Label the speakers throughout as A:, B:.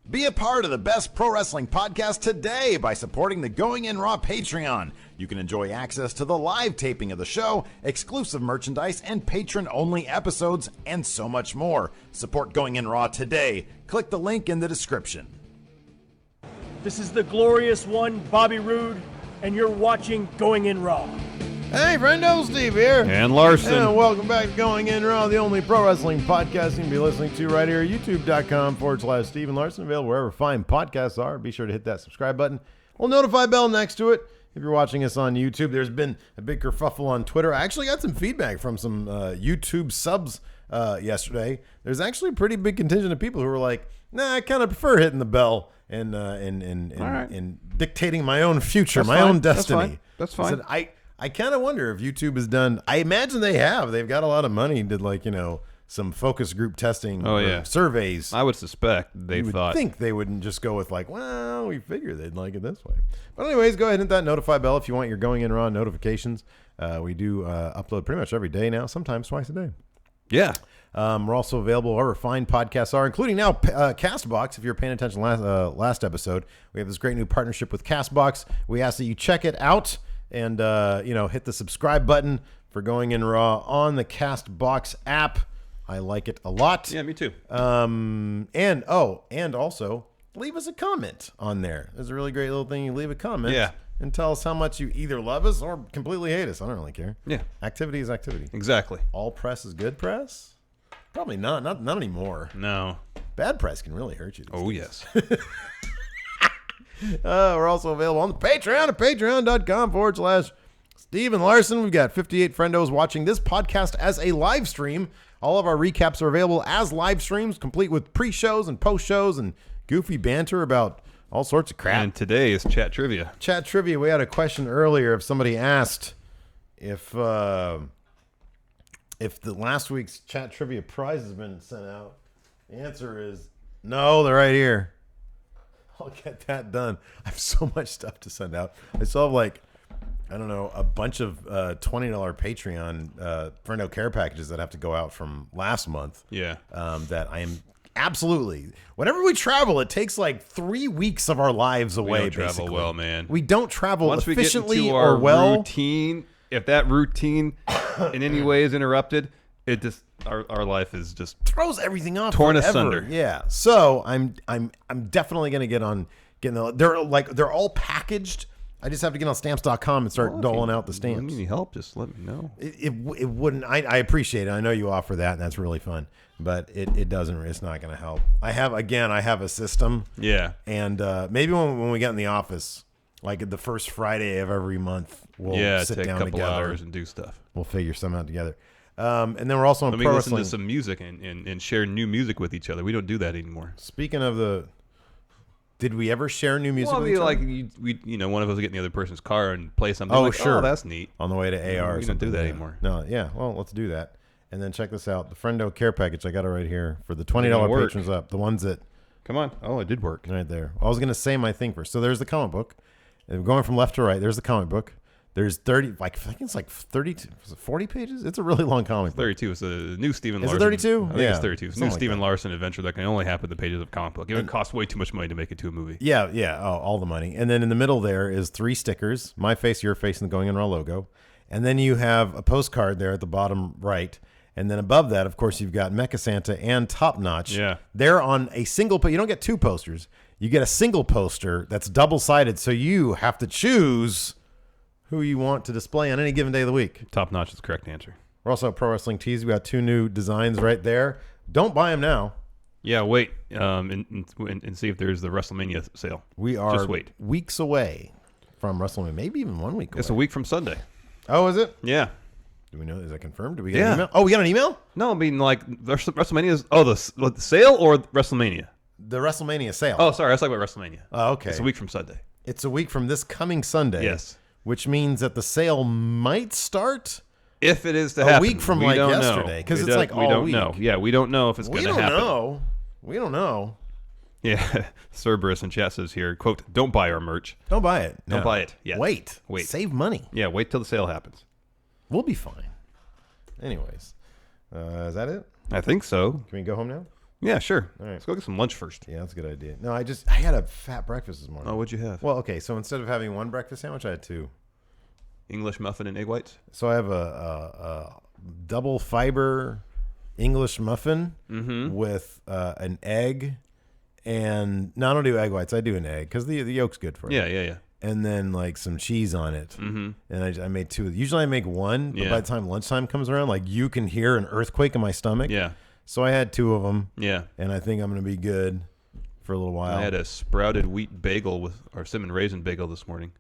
A: Be a part of the best pro wrestling podcast today by supporting the Going In Raw Patreon. You can enjoy access to the live taping of the show, exclusive merchandise, and patron-only episodes, and so much more. Support Going In Raw today. Click the link in the description.
B: This is the glorious one, Bobby Roode, and you're watching Going In Raw.
C: Hey, friendo, Steve here.
D: And Larson.
C: And welcome back to Going In Raw, the only pro wrestling podcast you can be listening to right here, youtube.com/Steve and Larson, available wherever fine podcasts are. Be sure to hit that subscribe button. We'll notify bell next to it. If you're watching us on YouTube, there's been a big kerfuffle on Twitter. I actually got some feedback from some YouTube subs yesterday. There's actually a pretty big contingent of people who were like, nah, I kind of prefer hitting the bell and dictating my own future, my own destiny.
D: That's fine.
C: I kind of wonder if YouTube has done, I imagine they have. They've got a lot of money, did some focus group testing surveys.
D: I would suspect they thought.
C: I think they wouldn't just go with well, we figure they'd like it this way. But anyways, go ahead and hit that notify bell if you want your Going In Raw notifications. We do upload pretty much every day now, sometimes twice a day.
D: Yeah.
C: We're also available wherever fine podcasts are, including now CastBox. If you're paying attention last episode, we have this great new partnership with CastBox. We ask that you check it out and hit the subscribe button for Going In Raw on the CastBox app. I like it a lot.
D: Yeah, me too.
C: And also leave us a comment on there. There's a really great little thing. You leave a comment.
D: Yeah.
C: And tell us how much you either love us or completely hate us. I don't really care.
D: Yeah.
C: Activity is activity.
D: Exactly.
C: All press is good press? Probably not. Not anymore.
D: No.
C: Bad press can really hurt you.
D: Oh, yes.
C: We're also available on the Patreon at patreon.com/Steve and Larson. We've got 58 friendos watching this podcast as a live stream. All of our recaps are available as live streams, complete with pre-shows and post-shows and goofy banter about all sorts of crap.
D: And today is chat trivia.
C: Chat trivia. We had a question earlier if somebody asked if the last week's chat trivia prize has been sent out. The answer is no, they're right here. I'll get that done. I have so much stuff to send out. I still have a bunch of $20 Patreon friendo care packages that have to go out from last month.
D: Yeah.
C: That I am absolutely. Whenever we travel, it takes 3 weeks of our lives away.
D: We don't travel well, man.
C: We don't travel
D: Once
C: efficiently
D: we get into
C: or
D: our
C: well.
D: routine, if that routine in any way is interrupted, it just our life is just
C: throws everything off,
D: torn
C: forever.
D: asunder.
C: Yeah. So I'm definitely gonna get on getting the. They're all packaged. I just have to get on stamps.com and start doling out the stamps.
D: If you need help, just let me know.
C: It wouldn't. I appreciate it. I know you offer that, and that's really fun. But it doesn't. It's not going to help. I have a system.
D: Yeah.
C: And maybe when we get in the office, the first Friday of every month, we'll sit
D: take
C: down
D: a couple
C: together
D: hours and do stuff.
C: We'll figure something out together. And then we're also on
D: Let me
C: pro
D: listen
C: wrestling.
D: to some music and share new music with each other. We don't do that anymore.
C: Speaking of did we ever share new music?
D: Well,
C: with each other?
D: one of us would get in the other person's car and play something.
C: Oh, sure.
D: Oh, that's neat.
C: On the way to AR.
D: We don't do that anymore.
C: No, yeah. Well, let's do that. And then check this out. The Friendo Care Package, I got it right here for the $20 patrons up. The ones that...
D: Come on. Oh, it did work.
C: Right there. I was going to say my thing first. So there's the comic book. And going from left to right, there's the comic book. There's 30, I think it's 32, 40 pages? It's a really long comic book.
D: 32. It's a new Stephen
C: Is
D: Larson.
C: it 32?
D: I think it's 32. It's a new Stephen
C: like
D: Larson adventure that can only happen in the pages of comic book. It would cost way too much money to make it to a movie.
C: Yeah. Oh, all the money. And then in the middle there is 3 stickers, my face, your face, and the Going In Raw logo. And then you have a postcard there at the bottom right. And then above that, of course, you've got Mecha Santa and Top Notch.
D: Yeah.
C: They're on a single, you don't get 2 posters. You get a single poster that's double-sided, so you have to choose who you want to display on any given day of the week.
D: Top Notch is the correct answer.
C: We're also at Pro Wrestling Tees. We got 2 new designs right there. Don't buy them now.
D: Yeah, wait and see if there's the WrestleMania sale.
C: We are
D: just wait.
C: Weeks away from WrestleMania, maybe even 1 week away.
D: It's a week from Sunday.
C: Oh, is it?
D: Yeah.
C: Do we know? Is that confirmed? Do we get an email? Oh, we got an email?
D: No, I mean WrestleMania is the sale or WrestleMania?
C: The WrestleMania sale.
D: Oh, sorry, I was talking about WrestleMania.
C: Oh, okay.
D: It's a week from Sunday.
C: It's a week from this coming Sunday.
D: Yes.
C: Which means that the sale might start
D: if it is to happen.
C: A week from yesterday, because it's all week.
D: We don't know. Yeah, we don't know if it's going to happen.
C: We don't know.
D: Yeah, Cerberus in chat says here, quote, "Don't buy our merch.
C: Don't buy it.
D: Don't buy it yet.
C: Wait. Save money.
D: Yeah, wait till the sale happens.
C: We'll be fine. Anyways, is that it?
D: I think so.
C: Can we go home now?
D: Yeah, sure.
C: All right.
D: Let's go get some lunch first.
C: Yeah, that's a good idea. No, I had a fat breakfast this morning.
D: Oh, what'd you have?
C: Well, okay, so instead of having one breakfast sandwich, I had two.
D: English muffin and egg whites?
C: So I have a double fiber English muffin with an egg, and no, I don't do egg whites. I do an egg because the yolk's good for you.
D: Yeah.
C: And then like some cheese on it. Mm-hmm. And I made two. Usually I make one, but by the time lunchtime comes around, like you can hear an earthquake in my stomach.
D: Yeah.
C: So I had two of them.
D: Yeah.
C: And I think I'm going to be good for a little while.
D: I had a sprouted wheat bagel or cinnamon raisin bagel this morning.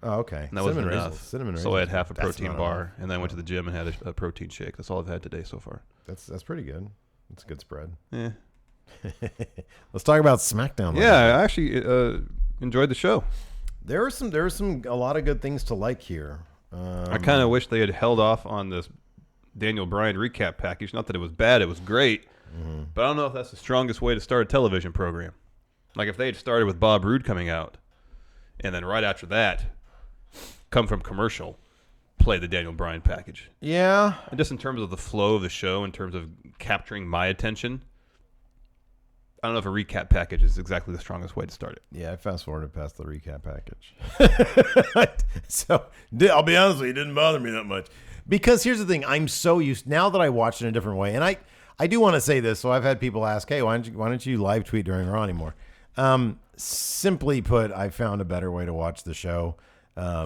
C: Oh, okay.
D: And that wasn't enough.
C: Cinnamon
D: so I had half a
C: That's
D: protein bar, and then I went to the gym and had a protein shake. That's all I've had today so far.
C: That's pretty good. That's a good spread.
D: Yeah.
C: Let's talk about Smackdown.
D: Yeah, I actually enjoyed the show.
C: There were a lot of good things to like here.
D: I kind of wish they had held off on this Daniel Bryan recap package. Not that it was bad, it was great. Mm-hmm. But I don't know if that's the strongest way to start a television program. Like if they had started with Bob Roode coming out, and then right after that, come from commercial, play the Daniel Bryan package.
C: Yeah.
D: And just in terms of the flow of the show, in terms of capturing my attention, I don't know if a recap package is exactly the strongest way to start it.
C: Yeah, I fast-forwarded past the recap package. So, I'll be honest with you, it didn't bother me that much. Because here's the thing, I'm so used, now that I watch it in a different way, and I do want to say this, so I've had people ask, hey, why don't you live tweet during Raw anymore? Simply put, I found a better way to watch the show. I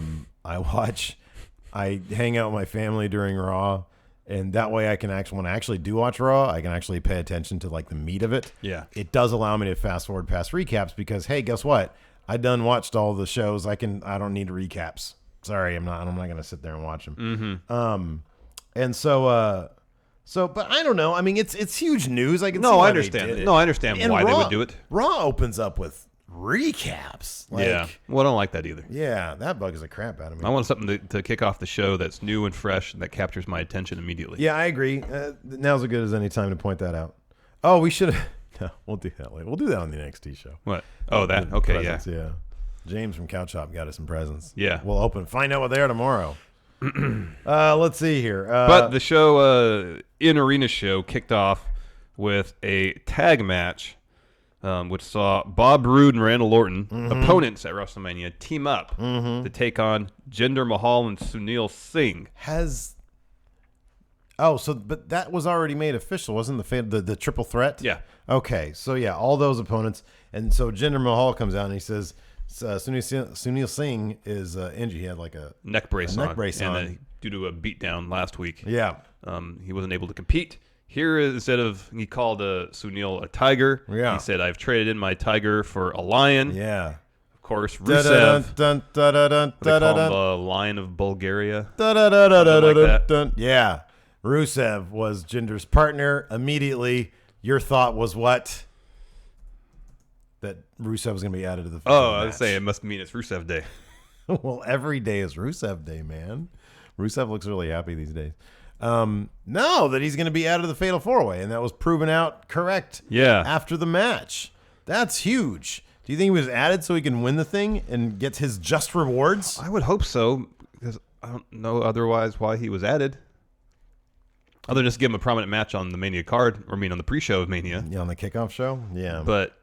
C: hang out with my family during Raw, and that way I can when I actually do watch Raw, I can actually pay attention to like the meat of it.
D: Yeah.
C: It does allow me to fast forward past recaps because, hey, guess what? I done watched all the shows. I don't need recaps. Sorry, I'm not going to sit there and watch them. Mm-hmm. And so, but I don't know. I mean, it's huge news. I can see why
D: I understand.
C: they did it.
D: No, I understand
C: And
D: why
C: Raw,
D: they would do it.
C: Raw opens up with recaps.
D: Yeah. Well, I don't like that either.
C: Yeah, that bugs the crap out of me.
D: I want something to kick off the show that's new and fresh and that captures my attention immediately.
C: Yeah, I agree. Now's as good as any time to point that out. Oh, we should have. No, we'll do that later. We'll do that on the NXT show.
D: What? Oh, that. Okay,
C: presents, yeah. James from Couch Hop got us some presents.
D: Yeah.
C: We'll find out what they are tomorrow. Let's see here.
D: But the show, In Arena show, kicked off with a tag match, which saw Bob Roode and Randall Orton, opponents at WrestleMania, team up to take on Jinder Mahal and Sunil Singh.
C: But that was already made official, wasn't the triple threat?
D: Yeah.
C: Okay, so yeah, all those opponents, and so Jinder Mahal comes out and he says Sunil Singh is injured. He had like a
D: neck brace on.
C: And
D: due to a beatdown last week.
C: Yeah.
D: He wasn't able to compete. Here, instead of, he called Sunil a tiger.
C: Yeah.
D: He said, I've traded in my tiger for a lion.
C: Yeah.
D: Of course, Rusev. They call him the Lion of Bulgaria.
C: Yeah. Rusev was Jinder's partner. Immediately, your thought was what? That Rusev was going to be added to the
D: I was saying it must mean it's Rusev Day.
C: Well, every day is Rusev Day, man. Rusev looks really happy these days. No, that he's going to be added to the Fatal 4-Way, and that was proven out correct after the match. That's huge. Do you think he was added so he can win the thing and gets his just rewards?
D: I would hope so, because I don't know otherwise why he was added. Other than just give him a prominent match on the Mania card, or on the pre-show of Mania.
C: Yeah, on the kickoff show? Yeah.
D: But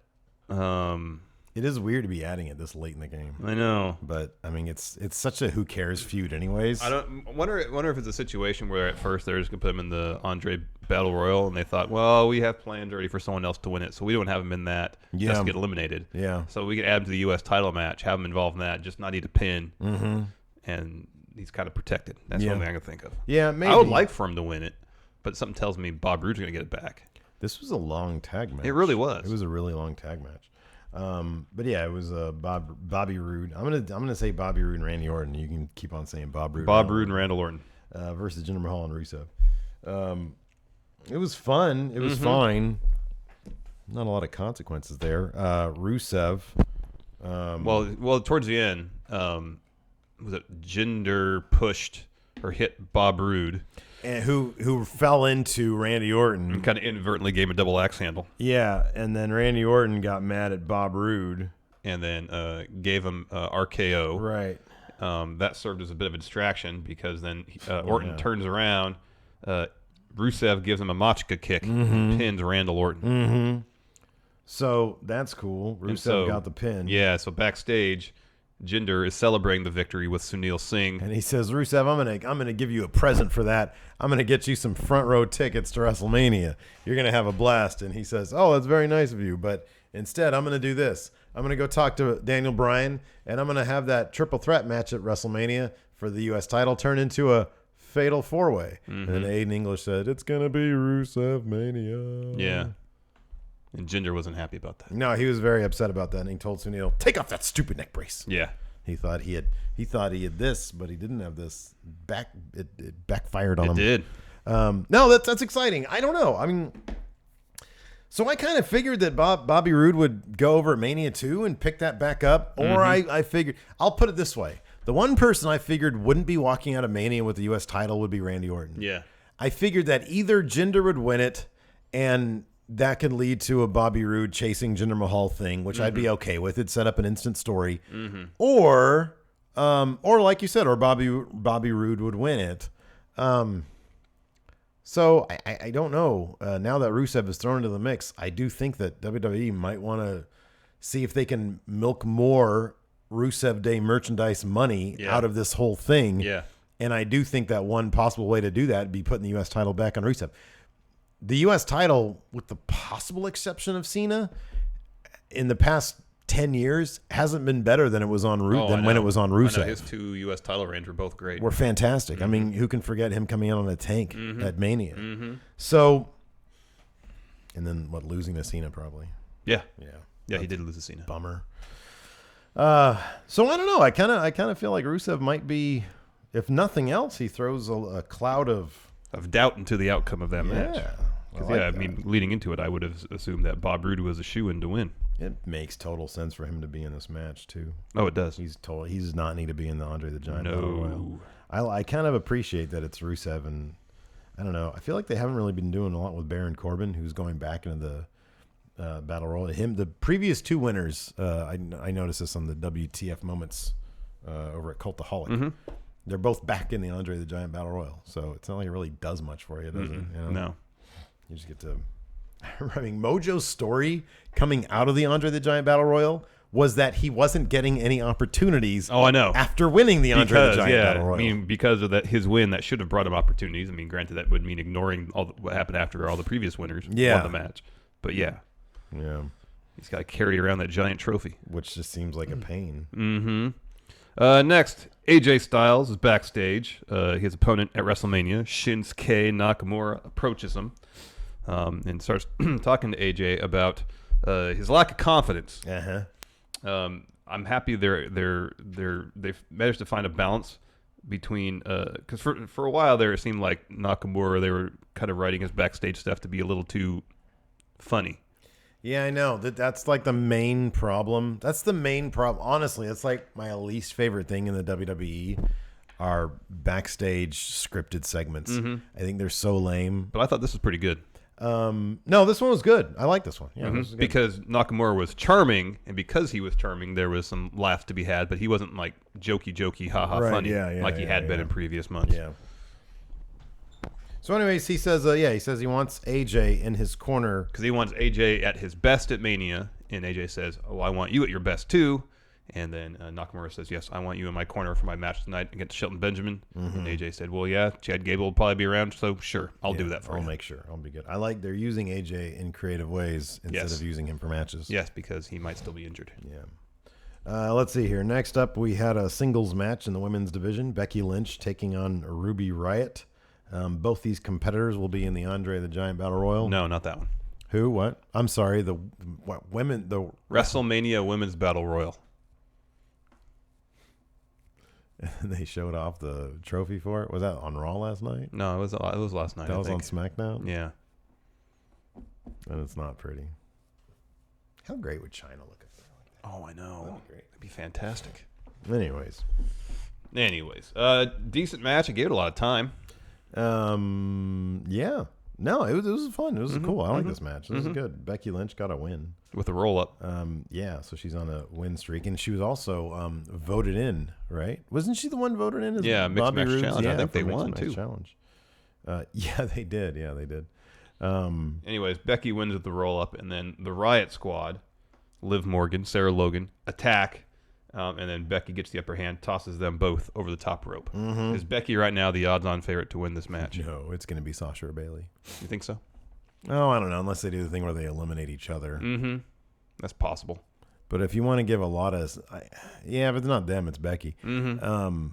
C: it is weird to be adding it this late in the game.
D: I know,
C: but I mean, it's such a who cares feud, anyways.
D: I wonder if it's a situation where at first they're just gonna put him in the Andre Battle Royal, and they thought, well, we have plans already for someone else to win it, so we don't have him in that just to get eliminated.
C: Yeah.
D: So we could add him to the U.S. title match, have him involved in that, just not need a pin, and he's kind of protected. That's the only thing I can think of.
C: Yeah, maybe.
D: I would like for him to win it, but something tells me Bob Roode's gonna get it back.
C: This was a long tag match.
D: It really was.
C: It was a really long tag match. But yeah, it was Bobby Roode. I'm gonna say Bobby Roode and Randy Orton. You can keep on saying Bob Roode.
D: Bob Roode and Randall Orton
C: versus Jinder Mahal and Rusev. It was fun. It was fine. Not a lot of consequences there. Rusev.
D: Well, towards the end, was it Jinder pushed or hit Bob Roode?
C: And who fell into Randy Orton.
D: And kind of inadvertently gave him a double axe handle.
C: Yeah, and then Randy Orton got mad at Bob Roode.
D: And then gave him RKO.
C: Right.
D: That served as a bit of a distraction because then Orton turns around. Rusev gives him a Machka kick, pins Randall Orton.
C: So that's cool. Rusev got the pin.
D: Yeah, so backstage, Jinder is celebrating the victory with Sunil Singh.
C: And he says, Rusev, I'm gonna give you a present for that. I'm gonna get you some front row tickets to WrestleMania. You're gonna have a blast. And he says, oh, that's very nice of you, but instead I'm gonna do this. I'm gonna go talk to Daniel Bryan, and I'm gonna have that triple threat match at WrestleMania for the U.S. title turn into a fatal four-way. And then Aiden English said, it's gonna be Rusev Mania.
D: Yeah. And Jinder wasn't happy about that.
C: No, he was very upset about that, and he told Sunil, take off that stupid neck brace.
D: Yeah.
C: He thought he had this, but he didn't have this. It backfired on him.
D: It did.
C: No, that's exciting. I don't know. I mean, so I kind of figured that Bobby Roode would go over at Mania 2 and pick that back up, or I figured, I'll put it this way. The one person I figured wouldn't be walking out of Mania with the U.S. title would be Randy Orton.
D: Yeah.
C: I figured that either Jinder would win it, and that could lead to a Bobby Roode chasing Jinder Mahal thing, which I'd be okay with. It'd set up an instant story. Or like you said, or Bobby Roode would win it. So I don't know. Now that Rusev is thrown into the mix, I do think that WWE might want to see if they can milk more Rusev Day merchandise money out of this whole thing.
D: Yeah.
C: And I do think that one possible way to do that would be putting the U.S. title back on Rusev. The U.S. title, with the possible exception of Cena, in the past 10 years, hasn't been better than it was on when it was on Rusev.
D: His 2 U.S. title reigns were both great.
C: Were fantastic. I mean, who can forget him coming in on a tank at Mania? So, and then losing to Cena probably.
D: Yeah, he did lose to Cena.
C: Bummer. So I don't know. I kind of feel like Rusev might be, if nothing else, he throws a cloud of
D: doubt into the outcome of that match.
C: I
D: mean, leading into it, I would have assumed that Bob Roode was a shoo-in to win.
C: It makes total sense for him to be in this match too.
D: Oh, it does.
C: He does not need to be in the Andre the Giant Battle Royal. I kind of appreciate that it's Rusev, and I don't know. I feel like they haven't really been doing a lot with Baron Corbin, who's going back into the Battle Royal. The previous 2 winners, I noticed this on the WTF Moments over at Cultaholic. They're both back in the Andre the Giant Battle Royal, so it's not like it really does much for you, does it? You know?
D: No.
C: You just get to... I mean, Mojo's story coming out of the Andre the Giant Battle Royal was that he wasn't getting any opportunities.
D: Oh, I know.
C: After winning the Andre the Giant Battle Royal.
D: I mean, because of his win, that should have brought him opportunities. I mean, granted, that would mean ignoring what happened after all the previous winners won the match. But yeah. He's got to carry around that giant trophy.
C: Which just seems like a pain.
D: Next, AJ Styles is backstage. His opponent at WrestleMania, Shinsuke Nakamura, approaches him and starts talking to AJ about his lack of confidence. I'm happy they've managed to find a balance between because for a while there it seemed like Nakamura, they were kind of writing his backstage stuff to be a little too funny.
C: Yeah, I know. That's like the main problem. That's the main problem. Honestly, it's like my least favorite thing in the WWE are backstage scripted segments. I think they're so lame.
D: But I thought this was pretty good.
C: No, this one was good. I like this one. Yeah, this was good.
D: Because Nakamura was charming, and because he was charming, there was some laughs to be had, but he wasn't like jokey, haha, funny like he had been in previous months.
C: Yeah. So, anyways, he says, he wants AJ in his corner
D: because he wants AJ at his best at Mania, and AJ says, "Oh, I want you at your best too." And then Nakamura says, "Yes, I want you in my corner for my match tonight against Shelton Benjamin." And AJ said, "Well, yeah, Chad Gable will probably be around, so sure, I'll do that for you.
C: I'll make sure. I'll be good." I like they're using AJ in creative ways instead of using him for matches.
D: Yes, because he might still be injured.
C: Yeah. Let's see here. Next up, we had a singles match in the women's division. Becky Lynch taking on Ruby Riott. Both these competitors will be in the Andre the Giant Battle Royal.
D: No, not that one.
C: Who? What? I'm sorry. The women? The
D: WrestleMania Women's Battle Royal.
C: They showed off the trophy for it. Was that on Raw last night?
D: No, it was last night.
C: That was on SmackDown?
D: Yeah.
C: And it's not pretty. How great would China look at that?
D: Oh, I know. That'd be great. It'd be fantastic.
C: Anyways.
D: Decent match. I gave it a lot of time.
C: Yeah. No, it was fun. It was cool. I like this match. This is good. Becky Lynch got a win.
D: With a roll-up.
C: Yeah, so she's on a win streak. And she was also voted in, right? Wasn't she the one voted in? As
D: Mixed
C: Bobby
D: Match
C: Roode's?
D: Challenge.
C: Yeah,
D: I think they
C: Mixed
D: won,
C: Match
D: too.
C: Challenge. Yeah, they did.
D: Anyways, Becky wins with the roll-up, and then the Riot Squad, Liv Morgan, Sarah Logan, attack, and then Becky gets the upper hand, tosses them both over the top rope. Mm-hmm. Is Becky right now the odds-on favorite to win this match?
C: No, it's going to be Sasha or Bayley.
D: You think so?
C: Oh, I don't know, unless they do the thing where they eliminate each other.
D: Mm-hmm. That's possible.
C: But if you want to give a lot of... yeah, but it's not them, it's Becky.
D: Mm-hmm.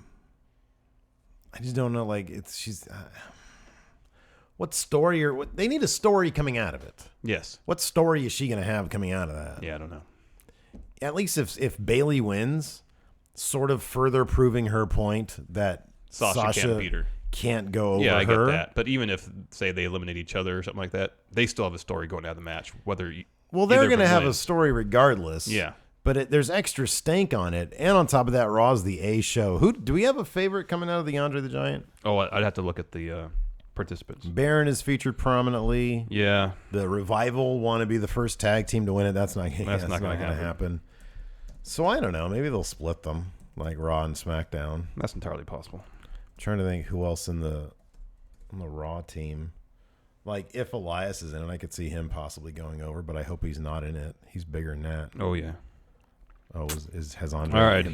C: I just don't know, like, she's... what story or... they need a story coming out of it.
D: Yes.
C: What story is she going to have coming out of that?
D: Yeah, I don't know.
C: At least if Bayley wins, sort of further proving her point that Sasha
D: can't beat her.
C: Can't go over her.
D: Yeah, I get that. But even if, say, they eliminate each other or something like that, they still have a story going out of the match. Well,
C: they're going to have a story regardless.
D: Yeah.
C: But there's extra stank on it. And on top of that, Raw's the A show. Do we have a favorite coming out of the Andre the Giant?
D: Oh, I'd have to look at the participants.
C: Baron is featured prominently.
D: Yeah.
C: The Revival want to be the first tag team to win it. That's not going to happen. So I don't know. Maybe they'll split them like Raw and SmackDown.
D: That's entirely possible.
C: Trying to think who else on the Raw team. Like if Elias is in it, I could see him possibly going over, but I hope he's not in it. He's bigger than that.
D: Oh yeah.
C: Oh, has Andre?
D: All right,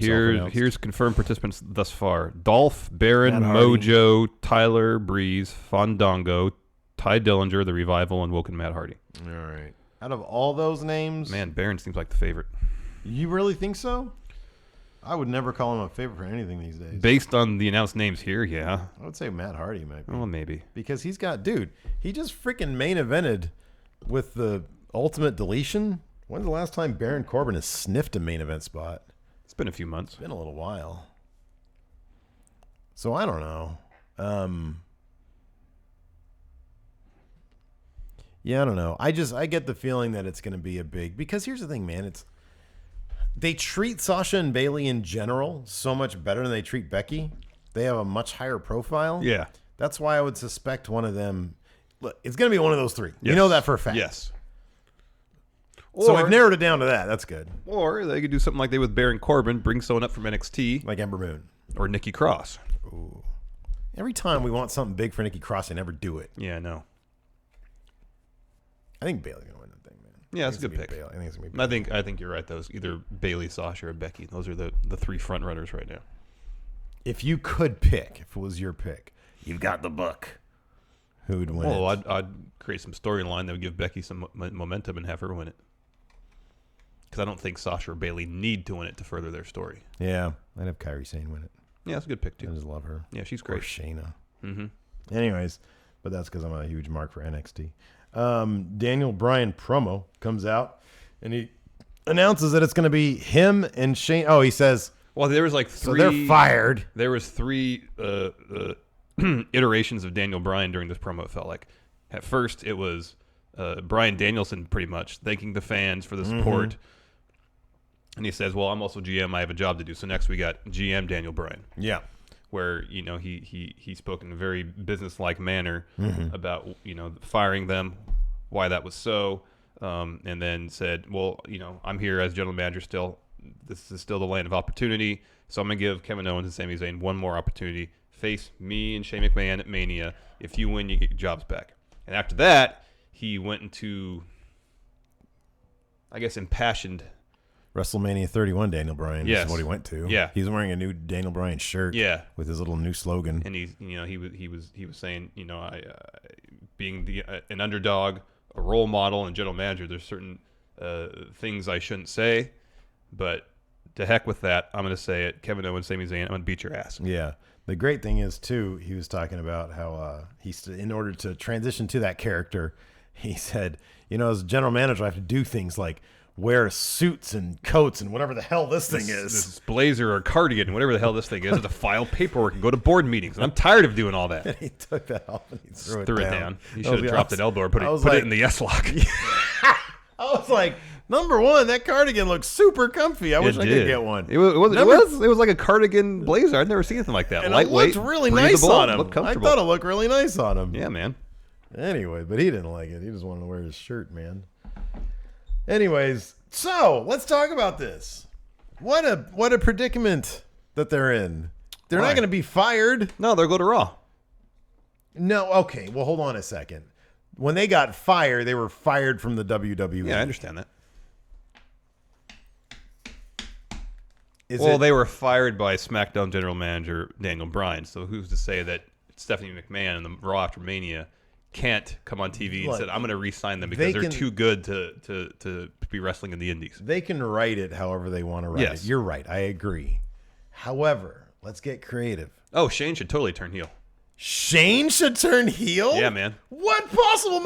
D: here's confirmed participants thus far: Dolph, Baron, Mojo, Tyler Breeze, Fandango, Ty Dillinger, The Revival, and Woken Matt Hardy.
C: All right. Out of all those names,
D: man, Baron seems like the favorite.
C: You really think so? I would never call him a favorite for anything these days.
D: Based on the announced names here, yeah.
C: I would say Matt Hardy might be.
D: Well, maybe.
C: Because he just freaking main evented with the Ultimate Deletion. When's the last time Baron Corbin has sniffed a main event spot?
D: It's been a few months.
C: It's been a little while. So I don't know. Yeah, I don't know. I get the feeling that it's going to be a big... Because here's the thing, man. They treat Sasha and Bayley in general so much better than they treat Becky. They have a much higher profile.
D: Yeah.
C: That's why I would suspect one of them... Look, it's going to be one of those three.
D: Yes.
C: You know that for a fact.
D: Yes.
C: So we've narrowed it down to that. That's good.
D: Or they could do something like they with Baron Corbin, bring someone up from NXT.
C: Like Ember Moon.
D: Or Nikki Cross.
C: Ooh. Every time we want something big for Nikki Cross, they never do it.
D: Yeah, no.
C: I think Bayley's going to win that thing, man.
D: Yeah, that's a good pick.
C: I think it's going to be Bayley.
D: I think you're right, though. It's either Bayley, Sasha, or Becky. Those are the three front runners right now.
C: If you could pick, if it was your pick, you've got the book. Who would win it?
D: I'd create some storyline that would give Becky some momentum and have her win it. Because I don't think Sasha or Bayley need to win it to further their story.
C: Yeah, I'd have Kairi Sane win it.
D: Yeah, that's a good pick, too.
C: I just love her.
D: Yeah, she's great.
C: Or Shayna.
D: Mm-hmm.
C: Anyways, but that's because I'm a huge mark for NXT. Daniel Bryan promo comes out, and he announces that it's going to be him and Shane. Oh, he says...
D: Well, there was like three...
C: So they're fired.
D: There was three iterations of Daniel Bryan during this promo, it felt like. At first, it was Bryan Danielson, pretty much, thanking the fans for the support. Mm-hmm. And he says, well, I'm also GM. I have a job to do. So next we got GM Daniel Bryan.
C: Yeah.
D: Where, he spoke in a very business-like manner about, firing them, why that was so, and then said, well, I'm here as general manager still. This is still the land of opportunity. So I'm going to give Kevin Owens and Sami Zayn one more opportunity. Face me and Shane McMahon at Mania. If you win, you get your jobs back. And after that, he went into, I guess, impassioned...
C: WrestleMania 31, Daniel Bryan.
D: Yes.
C: Is what he went to.
D: Yeah.
C: He's wearing a new Daniel Bryan shirt.
D: Yeah.
C: With his little new slogan.
D: And he was saying, being an underdog, a role model, and general manager, there's certain things I shouldn't say, but to heck with that, I'm going to say it. Kevin Owens, Sami Zayn, I'm going to beat your ass.
C: Yeah. The great thing is, too, he was talking about how in order to transition to that character, he said, as a general manager, I have to do things like wear suits and coats and whatever the hell this thing is.
D: This blazer or cardigan, whatever the hell this thing is, to file paperwork and go to board meetings. And I'm tired of doing all that.
C: And he took that off and he threw it down.
D: He should have dropped an elbow or put it in the yes lock.
C: I was like, number one, that cardigan looks super comfy. I wish I could get one.
D: It was like a cardigan blazer. I'd never seen anything like that.
C: And
D: lightweight,
C: it looked really nice on him.
D: I
C: thought it looked really nice on him.
D: Yeah, man.
C: Anyway, but he didn't like it. He just wanted to wear his shirt, man. Anyways, so let's talk about this. What a predicament that they're in. They're not going to be fired.
D: No, they'll go to Raw.
C: No, okay. Well, hold on a second. When they got fired, they were fired from the WWE.
D: Yeah, I understand that.
C: They
D: were fired by SmackDown general manager Daniel Bryan. So who's to say that Stephanie McMahon and the Raw after Mania can't come on TV and said, I'm going to re-sign them because they're too good to be wrestling in the indies.
C: They can write it however they want to write it. You're right. I agree. However, let's get creative.
D: Oh, Shane should totally turn heel.
C: Shane should turn heel?
D: Yeah, man.
C: What possible?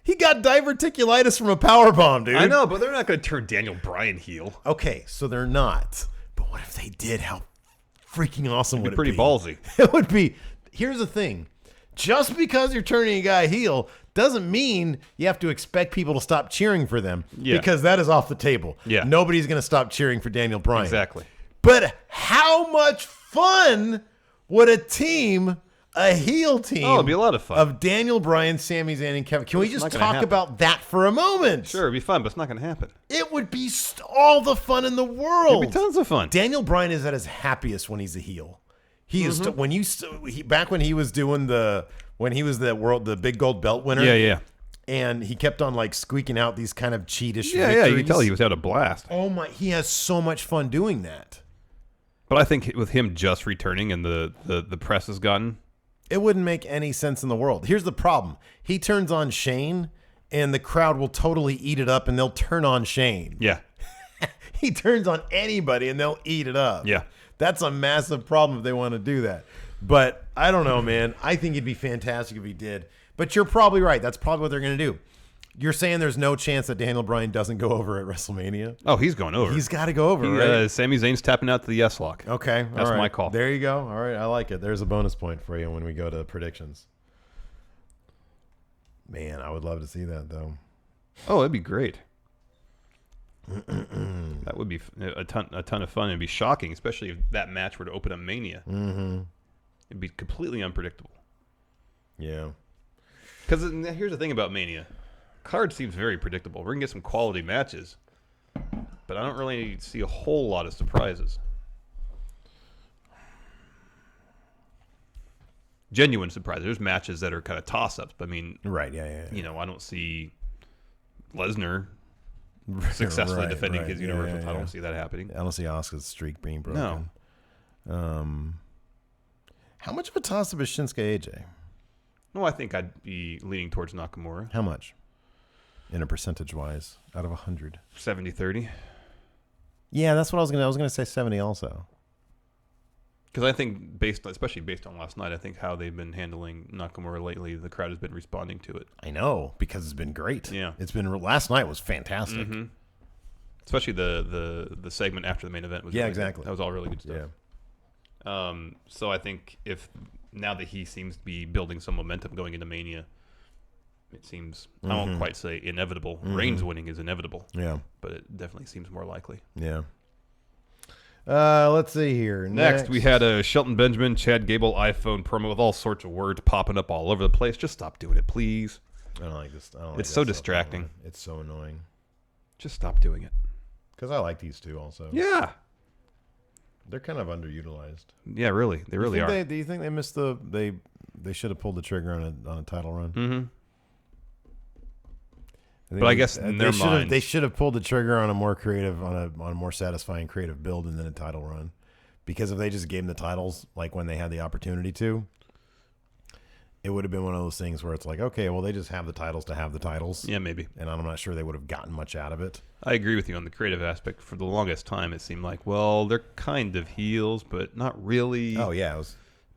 C: He got diverticulitis from a powerbomb, dude.
D: I know, but they're not going to turn Daniel Bryan heel.
C: Okay, so they're not. But what if they did? How freaking awesome would it be?
D: Pretty ballsy.
C: It would be. Here's the thing. Just because you're turning a guy heel doesn't mean you have to expect people to stop cheering for them.
D: Yeah.
C: Because that is off the table.
D: Yeah.
C: Nobody's going to stop cheering for Daniel Bryan.
D: Exactly.
C: But how much fun would a heel team
D: it'd be a lot of fun.
C: Of Daniel Bryan, Sami Zayn, and Kevin. Can we just talk about that for a moment?
D: Sure, it'd be fun, but it's not going to happen.
C: It would be all the fun in the world.
D: It'd be tons of fun.
C: Daniel Bryan is at his happiest when he's a heel. He is back when he was doing the big gold belt winner.
D: Yeah.
C: And he kept on like squeaking out these kind of cheatish victories.
D: Yeah, you can tell he was having a blast.
C: Oh my, he has so much fun doing that.
D: But I think with him just returning and the press has gotten,
C: it wouldn't make any sense in the world. Here's the problem. He turns on Shane and the crowd will totally eat it up and they'll turn on Shane.
D: Yeah.
C: He turns on anybody and they'll eat it up.
D: Yeah.
C: That's a massive problem if they want to do that. But I don't know, man. I think it'd be fantastic if he did. But you're probably right. That's probably what they're going to do. You're saying there's no chance that Daniel Bryan doesn't go over at WrestleMania?
D: Oh, he's going over.
C: He's got to go over, right?
D: Sami Zayn's tapping out to the yes lock.
C: Okay.
D: That's my call.
C: There you go. All right. I like it. There's a bonus point for you when we go to predictions. Man, I would love to see that, though.
D: Oh, it'd be great. That would be a ton of fun. It'd be shocking, especially if that match were to open up Mania.
C: Mm-hmm.
D: It'd be completely unpredictable.
C: Yeah.
D: Because here's the thing about Mania. Card seems very predictable. We're going to get some quality matches, but I don't really see a whole lot of surprises. Genuine surprises. There's matches that are kind of toss-ups. But I mean,
C: right, yeah.
D: You know, I don't see Lesnar successfully defending his Universal title. I don't see that happening.
C: I don't see Asuka's streak being broken.
D: No.
C: How much of a toss-up is Shinsuke AJ?
D: No, I think I'd be leaning towards Nakamura.
C: How much? In a percentage-wise, out of 100?
D: 70-30.
C: Yeah, that's what I was going to. I was going to say 70 also.
D: Because I think, especially based on last night, I think how they've been handling Nakamura lately, the crowd has been responding to it.
C: I know, because it's been great.
D: Yeah,
C: last night was fantastic.
D: Mm-hmm. Especially the segment after the main event was
C: exactly.
D: That was all really good stuff. Yeah. So I think if now that he seems to be building some momentum going into Mania, it seems, I won't quite say inevitable. Mm-hmm. Reigns winning is inevitable.
C: Yeah.
D: But it definitely seems more likely.
C: Yeah. Let's see here.
D: Next, we had a Shelton Benjamin, Chad Gable iPhone promo with all sorts of words popping up all over the place. Just stop doing it, please.
C: I don't like this.
D: It's so distracting.
C: It's so annoying.
D: Just stop doing it.
C: Because I like these two also.
D: Yeah.
C: They're kind of underutilized.
D: Yeah, really. They really are.
C: Do you think they missed they should have pulled the trigger on a title run?
D: Mm-hmm. But I guess in their mind,
C: they should have pulled the trigger on a more creative, on a more satisfying creative build, and then a title run. Because if they just gave them the titles like when they had the opportunity to, it would have been one of those things where it's like, okay, well, they just have the titles to have the titles.
D: Yeah, maybe.
C: And I'm not sure they would have gotten much out of it.
D: I agree with you on the creative aspect. For the longest time, it seemed like, well, they're kind of heels, but not really.
C: Oh yeah,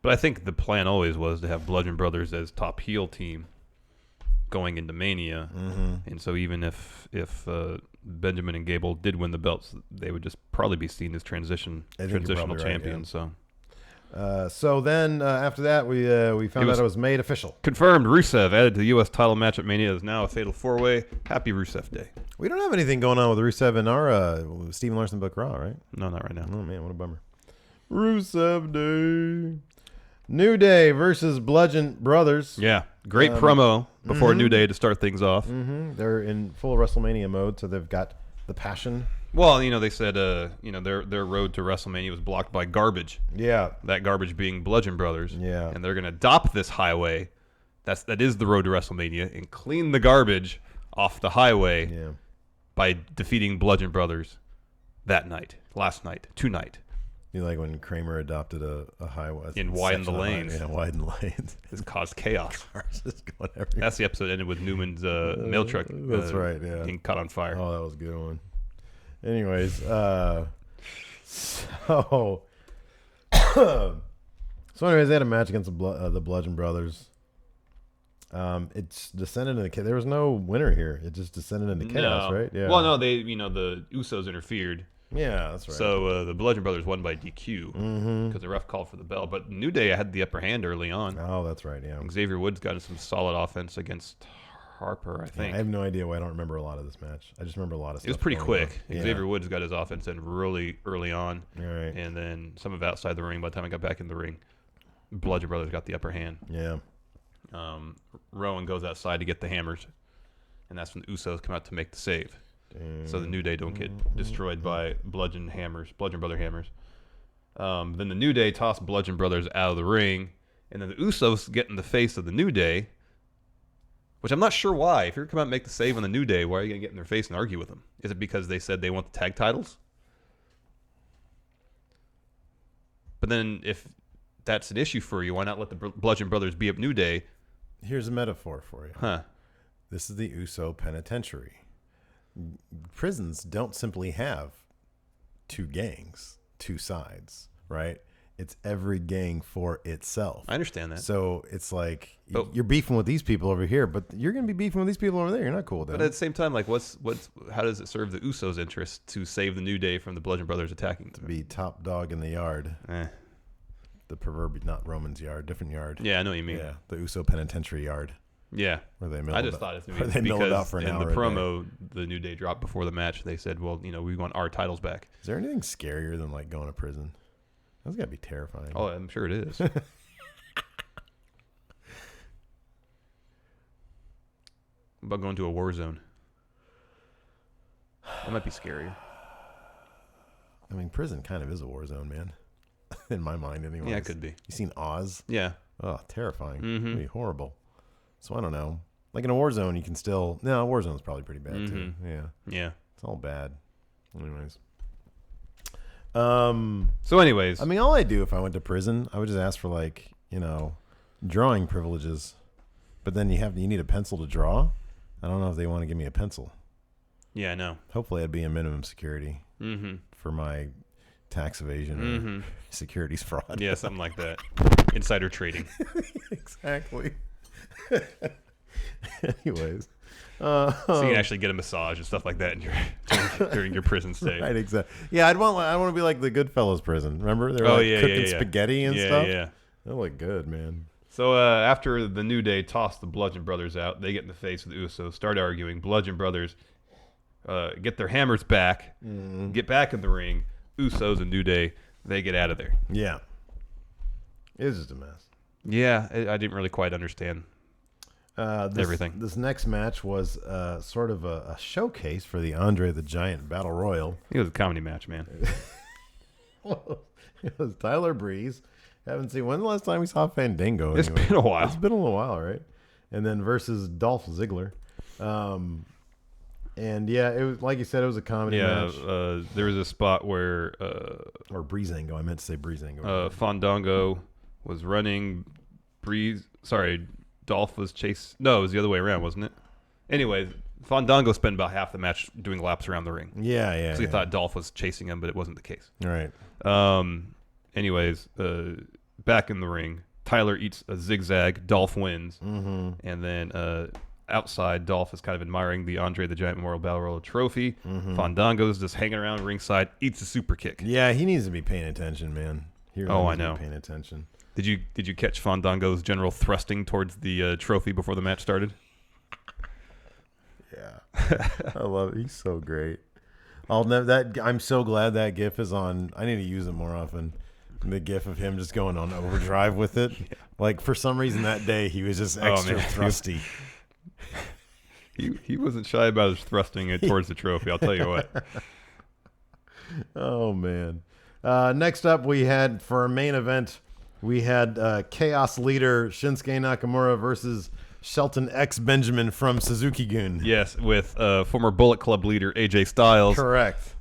D: but I think the plan always was to have Bludgeon Brothers as top heel team going into Mania, and so even if Benjamin and Gable did win the belts, they would just probably be seen as transitional champions.
C: Right, yeah. So then after that, we found out it was made official.
D: Confirmed. Rusev added to the U.S. title match at Mania is now a fatal 4-way. Happy Rusev Day.
C: We don't have anything going on with Rusev in our Stephen Larson book Raw, right?
D: No, not right now.
C: Oh man, what a bummer. Rusev Day. New Day versus Bludgeon Brothers.
D: Yeah, great promo before New Day to start things off.
C: They're in full WrestleMania mode, so they've got the passion
D: Well, they said their road to WrestleMania was blocked by garbage.
C: Yeah.
D: That garbage being Bludgeon Brothers.
C: Yeah.
D: And they're going to adopt this highway. That is the road to WrestleMania, and clean the garbage off the highway by defeating Bludgeon Brothers last night, tonight.
C: You like when Kramer adopted a highway
D: and widened the lanes.
C: Yeah, widened the lanes.
D: This caused chaos.
C: Cars just going everywhere.
D: That's the episode ended with Newman's mail truck.
C: That's right. Yeah,
D: getting caught on fire.
C: Oh, that was a good one. Anyways, so anyways, they had a match against the Bludgeon Brothers. It's descended into chaos. There was no winner here. It just descended into chaos, right? Yeah.
D: Well, no, the Usos interfered.
C: Yeah, that's right.
D: So the Bludgeon Brothers won by DQ because the ref called for the bell. But New Day had the upper hand early on.
C: Oh, that's right. Yeah.
D: Xavier Woods got some solid offense against Harper, I think.
C: Yeah, I have no idea why I don't remember a lot of this match. I just remember a lot of stuff.
D: It was pretty quick.
C: Yeah.
D: Xavier Woods got his offense in really early on.
C: All right.
D: And then some of outside the ring. By the time I got back in the ring, Bludgeon Brothers got the upper hand.
C: Yeah.
D: Rowan goes outside to get the hammers. And that's when the Usos come out to make the save. So the New Day don't get destroyed by Bludgeon Brother hammers. Then the New Day toss Bludgeon Brothers out of the ring. And then the Usos get in the face of the New Day. Which I'm not sure why. If you're going to come out and make the save on the New Day, why are you going to get in their face and argue with them? Is it because they said they want the tag titles? But then if that's an issue for you, why not let the Bludgeon Brothers be up New Day?
C: Here's a metaphor for you.
D: Huh.
C: This is the Uso penitentiary. Prisons don't simply have two gangs, two sides, right? It's every gang for itself.
D: I understand that.
C: So it's like you're beefing with these people over here, but you're going to be beefing with these people over there. You're not cool with that.
D: But at the same time, like, how does it serve the Usos' interest to save the New Day from the Bludgeon Brothers attacking?
C: To be top dog in the yard. The proverbial, not Roman's yard, different yard.
D: Yeah, I know what you mean.
C: Yeah, the Uso penitentiary yard.
D: Yeah,
C: I
D: just thought it's
C: because
D: in the promo the New Day dropped before the match. They said, "Well, we want our titles back."
C: Is there anything scarier than like going to prison? That's got to be terrifying.
D: Oh, I'm sure it is. About going to a war zone. That might be scarier.
C: I mean, prison kind of is a war zone, man. In my mind, anyway.
D: Yeah, it could be.
C: You seen Oz?
D: Yeah.
C: Oh, terrifying. It'd be horrible. So I don't know. Like in a war zone, you can still... No, a war zone's probably pretty bad, too. Yeah.
D: Yeah.
C: It's all bad. Anyways.
D: So anyways.
C: I mean, all I do if I went to prison, I would just ask for like, drawing privileges. But then you need a pencil to draw. I don't know if they want to give me a pencil.
D: Yeah, I know.
C: Hopefully I'd be in minimum security for my tax evasion or securities fraud.
D: Yeah, something like that. Insider trading.
C: Exactly. Anyways.
D: So you can actually get a massage and stuff like that during your prison stay.
C: Right, exactly. Yeah, I want to be like the Goodfellas prison. Remember? They were cooking spaghetti and stuff. Yeah. That looked good, man.
D: So after the New Day tossed the Bludgeon Brothers out, they get in the face of the Usos, start arguing. Bludgeon Brothers get their hammers back, get back in the ring. Usos and New Day, they get out of there.
C: Yeah. It was just a mess.
D: Yeah, I didn't really quite understand everything.
C: This next match was sort of a showcase for the Andre the Giant Battle Royal.
D: It was a comedy match, man.
C: It was Tyler Breeze. Haven't seen... When's the last time we saw Fandango?
D: It's been a while.
C: It's been a little while, right? And then versus Dolph Ziggler. And yeah, it was like you said, it was a comedy match.
D: There was a spot where...
C: or Breezango. I meant to say Breezango.
D: Fandango was running. Dolph was chasing... No, it was the other way around, wasn't it? Anyways, Fandango spent about half the match doing laps around the ring.
C: Yeah.
D: Because he thought Dolph was chasing him, but it wasn't the case.
C: All right.
D: Anyways, back in the ring, Tyler eats a zigzag. Dolph wins. And then outside, Dolph is kind of admiring the Andre the Giant Memorial Battle Royal trophy. Fandango's just hanging around ringside, eats a super kick.
C: Yeah, he needs to be paying attention, man.
D: I know.
C: Paying attention.
D: Did you catch Fandango's general thrusting towards the trophy before the match started?
C: Yeah, I love it. He's so great. I'm so glad that GIF is on. I need to use it more often. The GIF of him just going on overdrive with it. Yeah. Like for some reason that day he was just extra thrusty.
D: He wasn't shy about his thrusting it towards the trophy. I'll tell you what.
C: Oh, man. Next up, we had, for our main event, we had Chaos Leader Shinsuke Nakamura versus Shelton X Benjamin from Suzuki-gun.
D: Yes, with former Bullet Club leader AJ Styles.
C: Correct.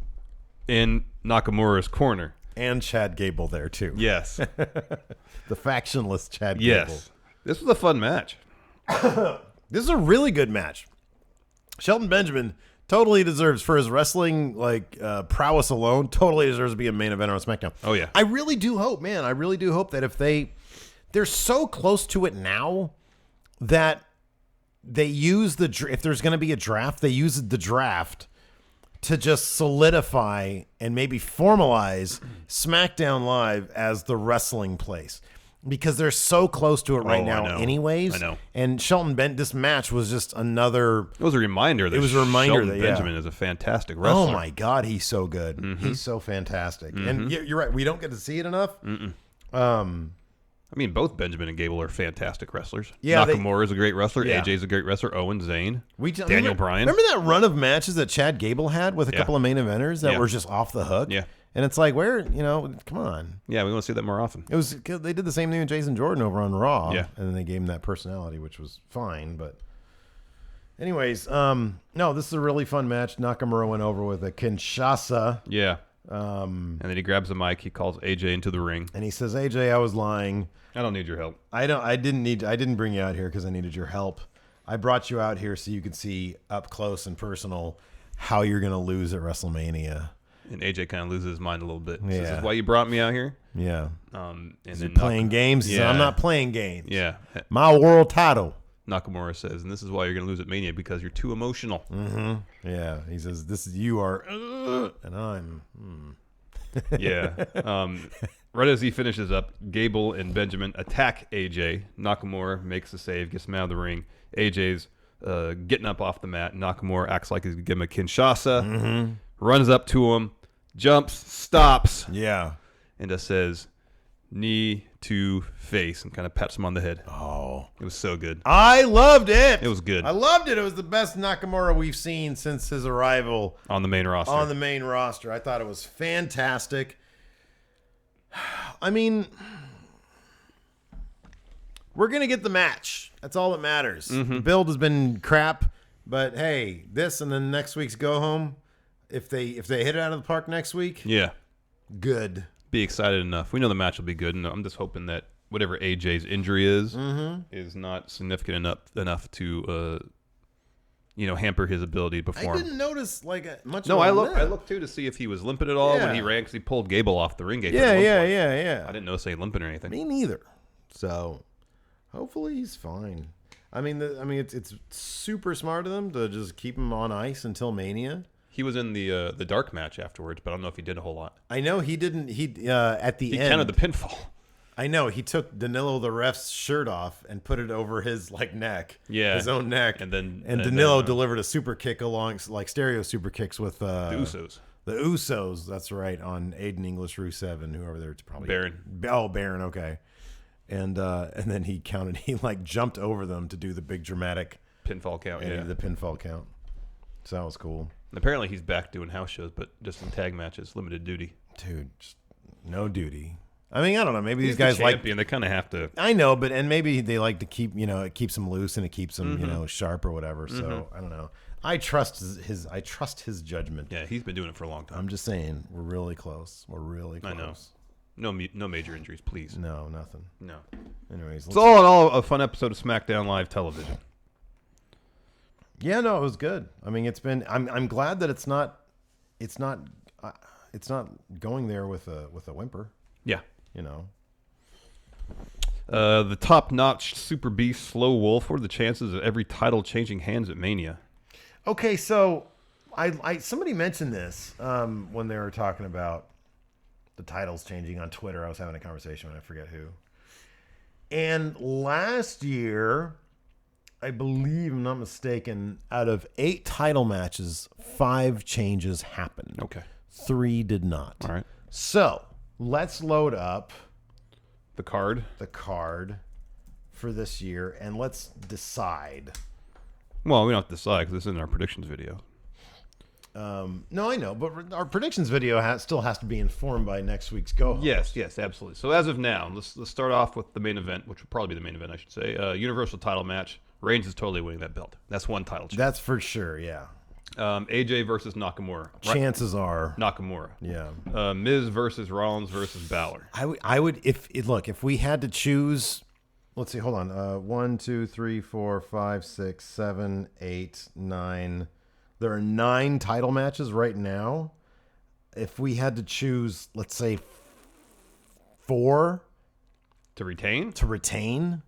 D: In Nakamura's corner.
C: And Chad Gable there, too.
D: Yes.
C: The factionless Chad Gable.
D: Yes. This was a fun match.
C: This is a really good match. Shelton Benjamin totally deserves, for his wrestling prowess alone, totally deserves to be a main eventer on SmackDown.
D: Oh, yeah.
C: I really do hope, man. I really do hope that if they're so close to it now that they use if there's going to be a draft, they use the draft to just solidify and maybe formalize SmackDown Live as the wrestling place. Because they're so close to it right now anyways.
D: I know.
C: And Shelton this match was just another...
D: It was a reminder that Shelton Benjamin is a fantastic wrestler.
C: Oh, my God. He's so good. Mm-hmm. He's so fantastic. Mm-hmm. And you're right. We don't get to see it enough.
D: I mean, both Benjamin and Gable are fantastic wrestlers.
C: Yeah,
D: Nakamura is a great wrestler.
C: Yeah.
D: AJ's a great wrestler. Owen, Zayn, Daniel Bryan.
C: Remember that run of matches that Chad Gable had with a couple of main eventers that were just off the hook?
D: Yeah.
C: And it's like, come on.
D: Yeah, we want to see that more often.
C: They did the same thing with Jason Jordan over on Raw.
D: Yeah.
C: And then they gave him that personality, which was fine. But anyways, no, this is a really fun match. Nakamura went over with a Kinshasa.
D: Yeah. And then he grabs the mic. He calls AJ into the ring.
C: And he says, AJ, I was lying.
D: I don't need your help.
C: I didn't bring you out here because I needed your help. I brought you out here so you could see up close and personal how you're going to lose at WrestleMania.
D: And AJ kind of loses his mind a little bit.
C: Yeah.
D: This is why you brought me out here.
C: Yeah.
D: And
C: then playing games. He said, I'm not playing games.
D: Yeah.
C: My world title.
D: Nakamura says, and this is why you're going to lose at Mania because you're too emotional.
C: Mm-hmm. Yeah. He says, you are, and I'm.
D: Yeah. Right as he finishes up, Gable and Benjamin attack AJ. Nakamura makes the save, gets him out of the ring. AJ's getting up off the mat. Nakamura acts like he's going to give him a Kinshasa. Runs up to him. Jumps, stops.
C: Yeah.
D: And just says, knee to face, and kind of pats him on the head.
C: Oh.
D: It was so good.
C: I loved it.
D: It was good.
C: I loved it. It was the best Nakamura we've seen since his arrival
D: on the main roster.
C: I thought it was fantastic. I mean, we're going to get the match. That's all that matters. The build has been crap, but hey, this and then next week's go home, if they hit it out of the park next week,
D: yeah,
C: good.
D: Be excited enough. We know the match will be good, and I'm just hoping that whatever AJ's injury is not significant enough to hamper his ability to perform.
C: I didn't notice much.
D: No, I looked too to see if he was limping at all when he ran, because he pulled Gable off the ring gate.
C: Yeah.
D: I didn't notice any limping or anything.
C: Me neither. So hopefully he's fine. I mean, it's super smart of them to just keep him on ice until Mania.
D: He was in the dark match afterwards, but I don't know if he did a whole lot.
C: I know he didn't. He at the end.
D: He counted the pinfall.
C: I know he took Danilo the ref's shirt off and put it over his neck, his own neck, and Danilo delivered a super kick along stereo super kicks with the
D: Usos.
C: The Usos, that's right, on Aiden English, Rusev, and whoever they're probably
D: Baron.
C: Oh, Baron, okay. And then he counted. He jumped over them to do the big dramatic
D: pinfall count.
C: Yeah, the pinfall count. So that was cool.
D: And apparently he's back doing house shows, but just in tag matches, limited duty.
C: Dude, just no duty. I mean, I don't know. Maybe
D: he's
C: these guys
D: the champion. They kind of have to.
C: I know, but maybe they like to keep. It keeps them loose and it keeps them sharp or whatever. So I don't know. I trust his judgment.
D: Yeah, he's been doing it for a long time.
C: I'm just saying, we're really close. We're really close.
D: I know. No major injuries, please.
C: No, nothing.
D: No.
C: Anyways,
D: it's all in all a fun episode of SmackDown Live television.
C: Yeah, no, it was good. I mean, it's been. I'm glad that it's not going there with a whimper.
D: Yeah.
C: The
D: top-notch Super Beast Slow Wolf. What are the chances of every title changing hands at Mania?
C: Okay, so somebody mentioned this when they were talking about the titles changing on Twitter. I was having a conversation with I forget who. And last year, I believe, I'm not mistaken, out of 8 title matches, 5 changes happened.
D: Okay.
C: 3 did not.
D: All right.
C: So let's load up
D: the card
C: for this year, and let's decide.
D: Well, we don't have to decide because this isn't our predictions video.
C: No, I know, but our predictions video still has to be informed by next week's go-host.
D: Yes, absolutely. So as of now, let's start off with the main event, which will probably be the main event, I should say. Universal title match. Reigns is totally winning that belt. That's one title change.
C: That's for sure, yeah.
D: AJ versus Nakamura.
C: Chances are
D: Nakamura.
C: Yeah.
D: Miz versus Rollins versus Balor.
C: I would if we had to choose. Let's see. Hold on. 1, 2, 3, 4, 5, 6, 7, 8, 9. There are 9 title matches right now. If we had to choose, let's say 4
D: to retain,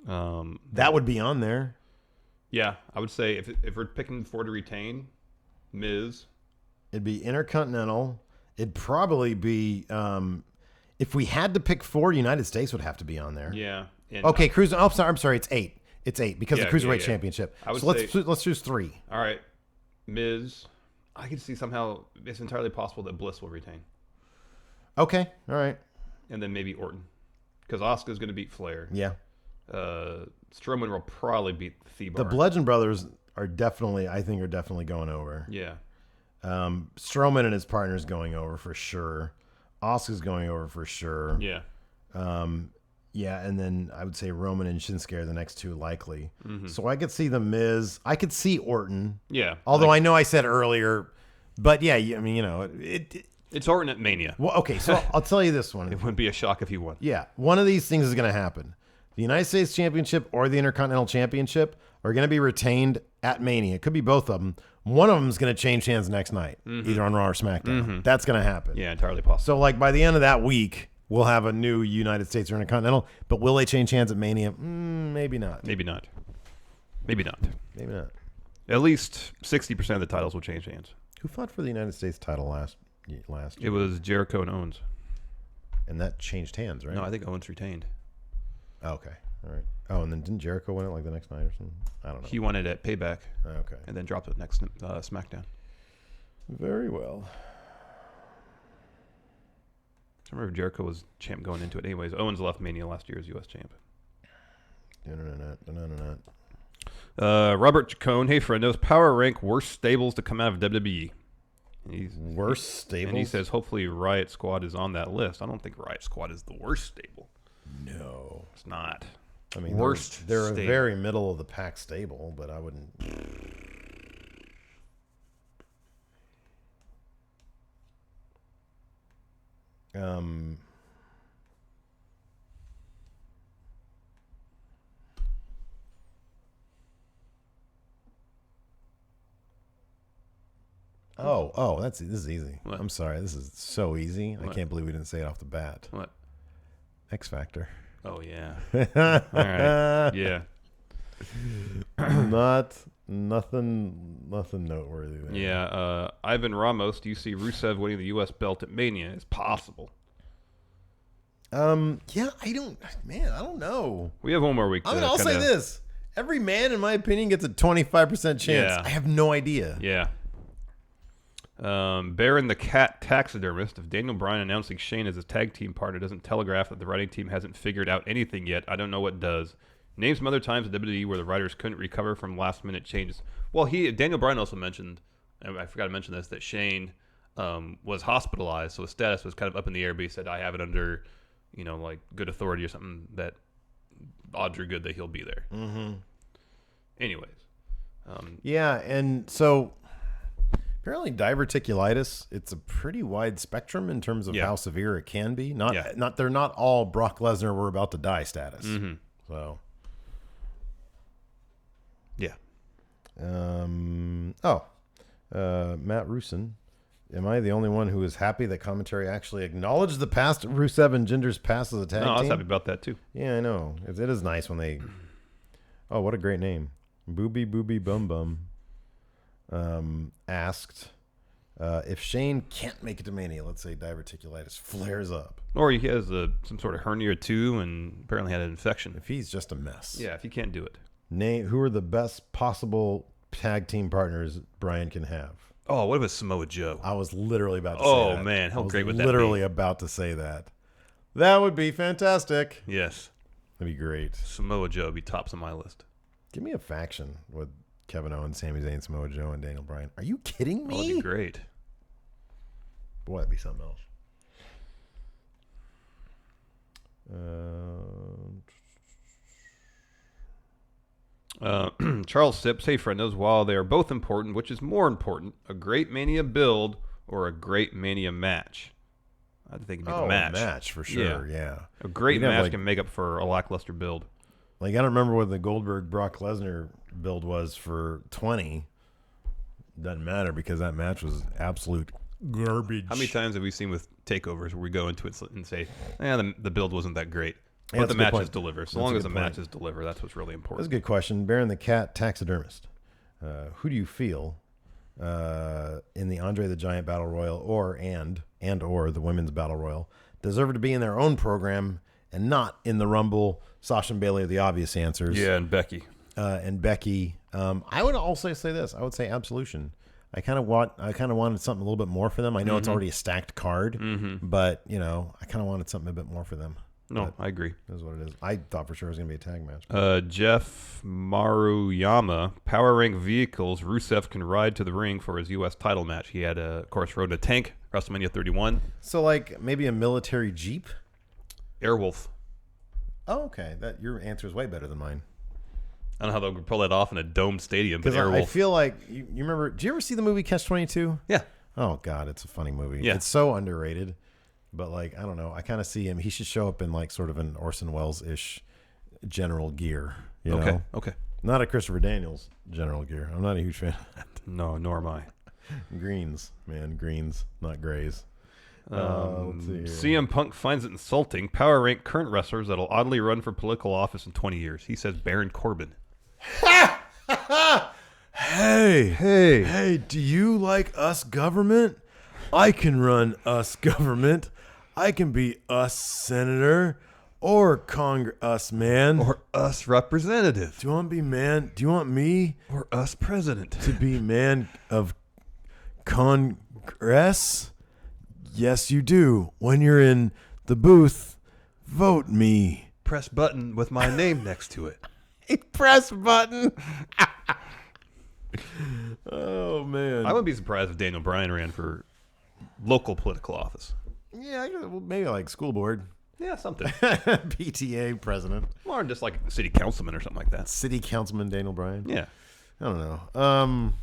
C: that would be on there.
D: Yeah, I would say if we're picking 4 to retain, Miz.
C: It'd be Intercontinental. It'd probably be if we had to pick 4, United States would have to be on there.
D: Yeah.
C: Okay, Cruiser. Oh, I'm sorry. It's 8. It's 8 because the Cruiserweight Championship. So let's choose 3.
D: All right, Miz. I could see somehow it's entirely possible that Bliss will retain.
C: Okay. All right.
D: And then maybe Orton, because Asuka's going to beat Flair.
C: Yeah.
D: Strowman will probably beat Thebar.
C: The Bludgeon Brothers are definitely going over.
D: Yeah.
C: Strowman and his partner's going over for sure. Asuka's going over for sure.
D: Yeah.
C: Yeah, and then I would say Roman and Shinsuke are the next 2 likely.
D: Mm-hmm.
C: So I could see the Miz. I could see Orton.
D: Yeah.
C: Although I know I said earlier, but yeah, I mean,
D: it's Orton at Mania.
C: Well, okay, so I'll tell you this one.
D: It wouldn't be a shock if he won.
C: Yeah, one of these things is going to happen. The United States Championship or the Intercontinental Championship are going to be retained at Mania. It could be both of them. One of them is going to change hands next night, either on Raw or SmackDown. That's going to happen.
D: Yeah, entirely possible.
C: So, like, by the end of that week, we'll have a new United States or Intercontinental. But will they change hands at Mania? Maybe not.
D: Maybe not. At least 60% of the titles will change hands.
C: Who fought for the United States title last year?
D: It was Jericho and Owens.
C: And that changed hands, right?
D: No, I think Owens retained.
C: Oh, okay. All right. Oh, and then didn't Jericho win it like the next night or something? I don't know.
D: He won it at Payback.
C: Okay.
D: And then dropped it next SmackDown.
C: Very well.
D: I remember Jericho was champ going into it. Anyways, Owens left Mania last year as U.S. champ. Robert Chacon, hey friend, knows power rank worst stables to come out of WWE.
C: Worst stables?
D: And he says hopefully Riot Squad is on that list. I don't think Riot Squad is the worst stable.
C: No.
D: It's not.
C: I mean,
D: worst
C: they're a
D: stable.
C: very middle of the pack stable, but I wouldn't. This is easy.
D: What?
C: I'm sorry. This is so easy.
D: What?
C: I can't believe we didn't say it off the bat.
D: What?
C: X Factor.
D: Oh, yeah. All right. Yeah.
C: Nothing noteworthy there.
D: Yeah. Ivan Ramos, do you see Rusev winning the U.S. belt at Mania? It's possible.
C: Yeah, I don't know.
D: We have one more week.
C: I'll say this. Every man, in my opinion, gets a 25% chance.
D: Yeah.
C: I have no idea.
D: Yeah. Baron the Cat Taxidermist. If Daniel Bryan announcing Shane as his tag team partner doesn't telegraph that the writing team hasn't figured out anything yet, I don't know what does. Name some other times at WWE where the writers couldn't recover from last-minute changes. Well, Daniel Bryan also mentioned, and I forgot to mention this, that Shane was hospitalized, so his status was kind of up in the air, but he said, I have it under, like good authority or something, that odds are good that he'll be there.
C: Mm-hmm.
D: Anyways.
C: Yeah, and so apparently diverticulitis, it's a pretty wide spectrum in terms of how severe it can be. They're not all Brock Lesnar, we're about to die status.
D: Mm-hmm.
C: So
D: yeah.
C: Matt Rusin. Am I the only one who is happy that commentary actually acknowledged the past Rusev and Jinder's past as a tag team?
D: No, I was happy about that too.
C: Yeah, I know. It is nice when they. Oh, what a great name, Booby Bum Bum. Asked if Shane can't make it to Mania. Let's say diverticulitis flares up,
D: or he has some sort of hernia too, and apparently had an infection.
C: If he's just a mess.
D: Yeah, if he can't do it.
C: Name who are the best possible tag team partners Bryan can have.
D: Oh, what if it's Samoa Joe?
C: I was literally about to say that.
D: Oh, man. How great would that be?
C: Literally about to say that. That would be fantastic.
D: Yes.
C: That'd be great.
D: Samoa Joe would be tops on my list.
C: Give me a faction with Kevin Owens, Sami Zayn, Samoa Joe, and Daniel Bryan. Are you kidding me?
D: That'd be great.
C: Boy, that'd be something else.
D: Charles Sips, hey friend, knows while they are both important, which is more important, a great Mania build or a great Mania match? I think it'd be the match.
C: A match for sure, yeah.
D: A great match can make up for a lackluster build.
C: Like, I don't remember what the Goldberg-Brock Lesnar build was for 20. Doesn't matter because that match was absolute garbage.
D: How many times have we seen with takeovers where we go into it and say, the build wasn't that great?
C: Yeah,
D: But the matches
C: point.
D: deliver. So
C: That's
D: long
C: a
D: as the
C: good point.
D: matches deliver, that's what's really important.
C: That's a good question. Baron the Cat Taxidermist. Who do you feel in the Andre the Giant Battle Royal or the Women's Battle Royal deserve to be in their own program and not in the Rumble? Sasha and Bailey are the obvious answers.
D: Yeah, and Becky.
C: I would also say this. I would say Absolution. I kind of wanted something a little bit more for them. I know it's already a stacked card, but I kind of wanted something a bit more for them.
D: No, I agree.
C: That's what it is. I thought for sure it was going to be a tag match.
D: Jeff Maruyama, Power Rank Vehicles, Rusev can ride to the ring for his U.S. title match. He had, of course, rode a tank, WrestleMania 31.
C: So, like, maybe a military Jeep?
D: Airwolf.
C: Oh, okay. Your answer is way better than mine.
D: I don't know how they'll pull that off in a domed stadium, but
C: Because
D: Airwolf.
C: I feel like, you remember, did you ever see the movie Catch-22?
D: Yeah.
C: Oh, God, it's a funny movie.
D: Yeah.
C: It's so underrated. But, like, I don't know. I kind of see him. He should show up in, like, sort of an Orson Welles-ish general gear. You know?
D: Okay.
C: Not a Christopher Daniels general gear. I'm not a huge fan of that.
D: No, nor am I.
C: Greens, man. Greens, not grays. Let's see here.
D: CM Punk finds it insulting. Power Rank current wrestlers that'll oddly run for political office in 20 years. He says Baron Corbin.
C: Hey, do you like us government? I can run us government. I can be us senator or us man.
D: Or us representative.
C: Do you want to be man? Do you want me
D: Or us president.
C: to be man of Congress? Yes, you do. When you're in the booth, vote me.
D: Press button with my name next to it.
C: Press button. Oh, man.
D: I wouldn't be surprised if Daniel Bryan ran for local political office.
C: Yeah, maybe like school board.
D: Yeah, something.
C: PTA president.
D: Or just like city councilman or something like that.
C: City councilman Daniel Bryan.
D: Yeah.
C: I don't know. I'm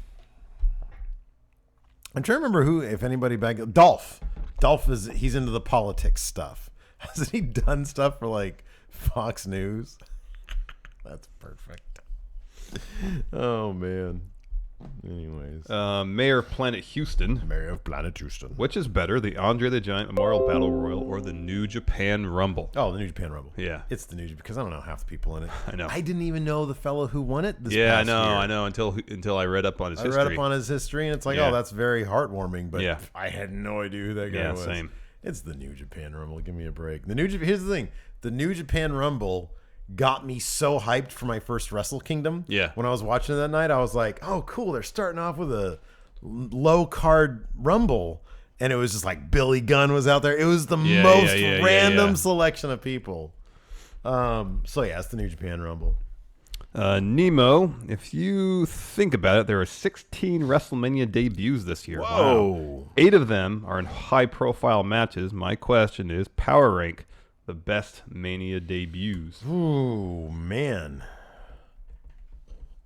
C: trying to remember if anybody back. Dolph he's into the politics stuff. Hasn't he done stuff for like Fox News? That's perfect. Oh man. Anyways.
D: Mayor of Planet Houston.
C: Mayor of Planet Houston.
D: Which is better, the Andre the Giant Memorial Battle Royal or the New Japan Rumble?
C: Oh, the New Japan Rumble.
D: Yeah.
C: It's the New Japan because I don't know half the people in it.
D: I know.
C: I didn't even know the fellow who won it this
D: Yeah,
C: past year.
D: I know. Until I read up on his history.
C: I read up on his history, and it's like,
D: Yeah.
C: oh, that's very heartwarming. But
D: Yeah.
C: I had no idea who that guy was.
D: Same.
C: It's the New Japan Rumble. Give me a break. Here's the thing: the New Japan Rumble got me so hyped for my first Wrestle Kingdom.
D: Yeah.
C: When I was watching it that night, I was like, oh, cool. They're starting off with a low card Rumble, and it was just like Billy Gunn was out there. It was the most random selection of people. So yeah, it's the New Japan Rumble.
D: Nemo, if you think about it, there are 16 WrestleMania debuts this year.
C: Whoa.
D: Wow. 8 of them are in high-profile matches. My question is, Power Rank the best Mania debuts.
C: Ooh, man.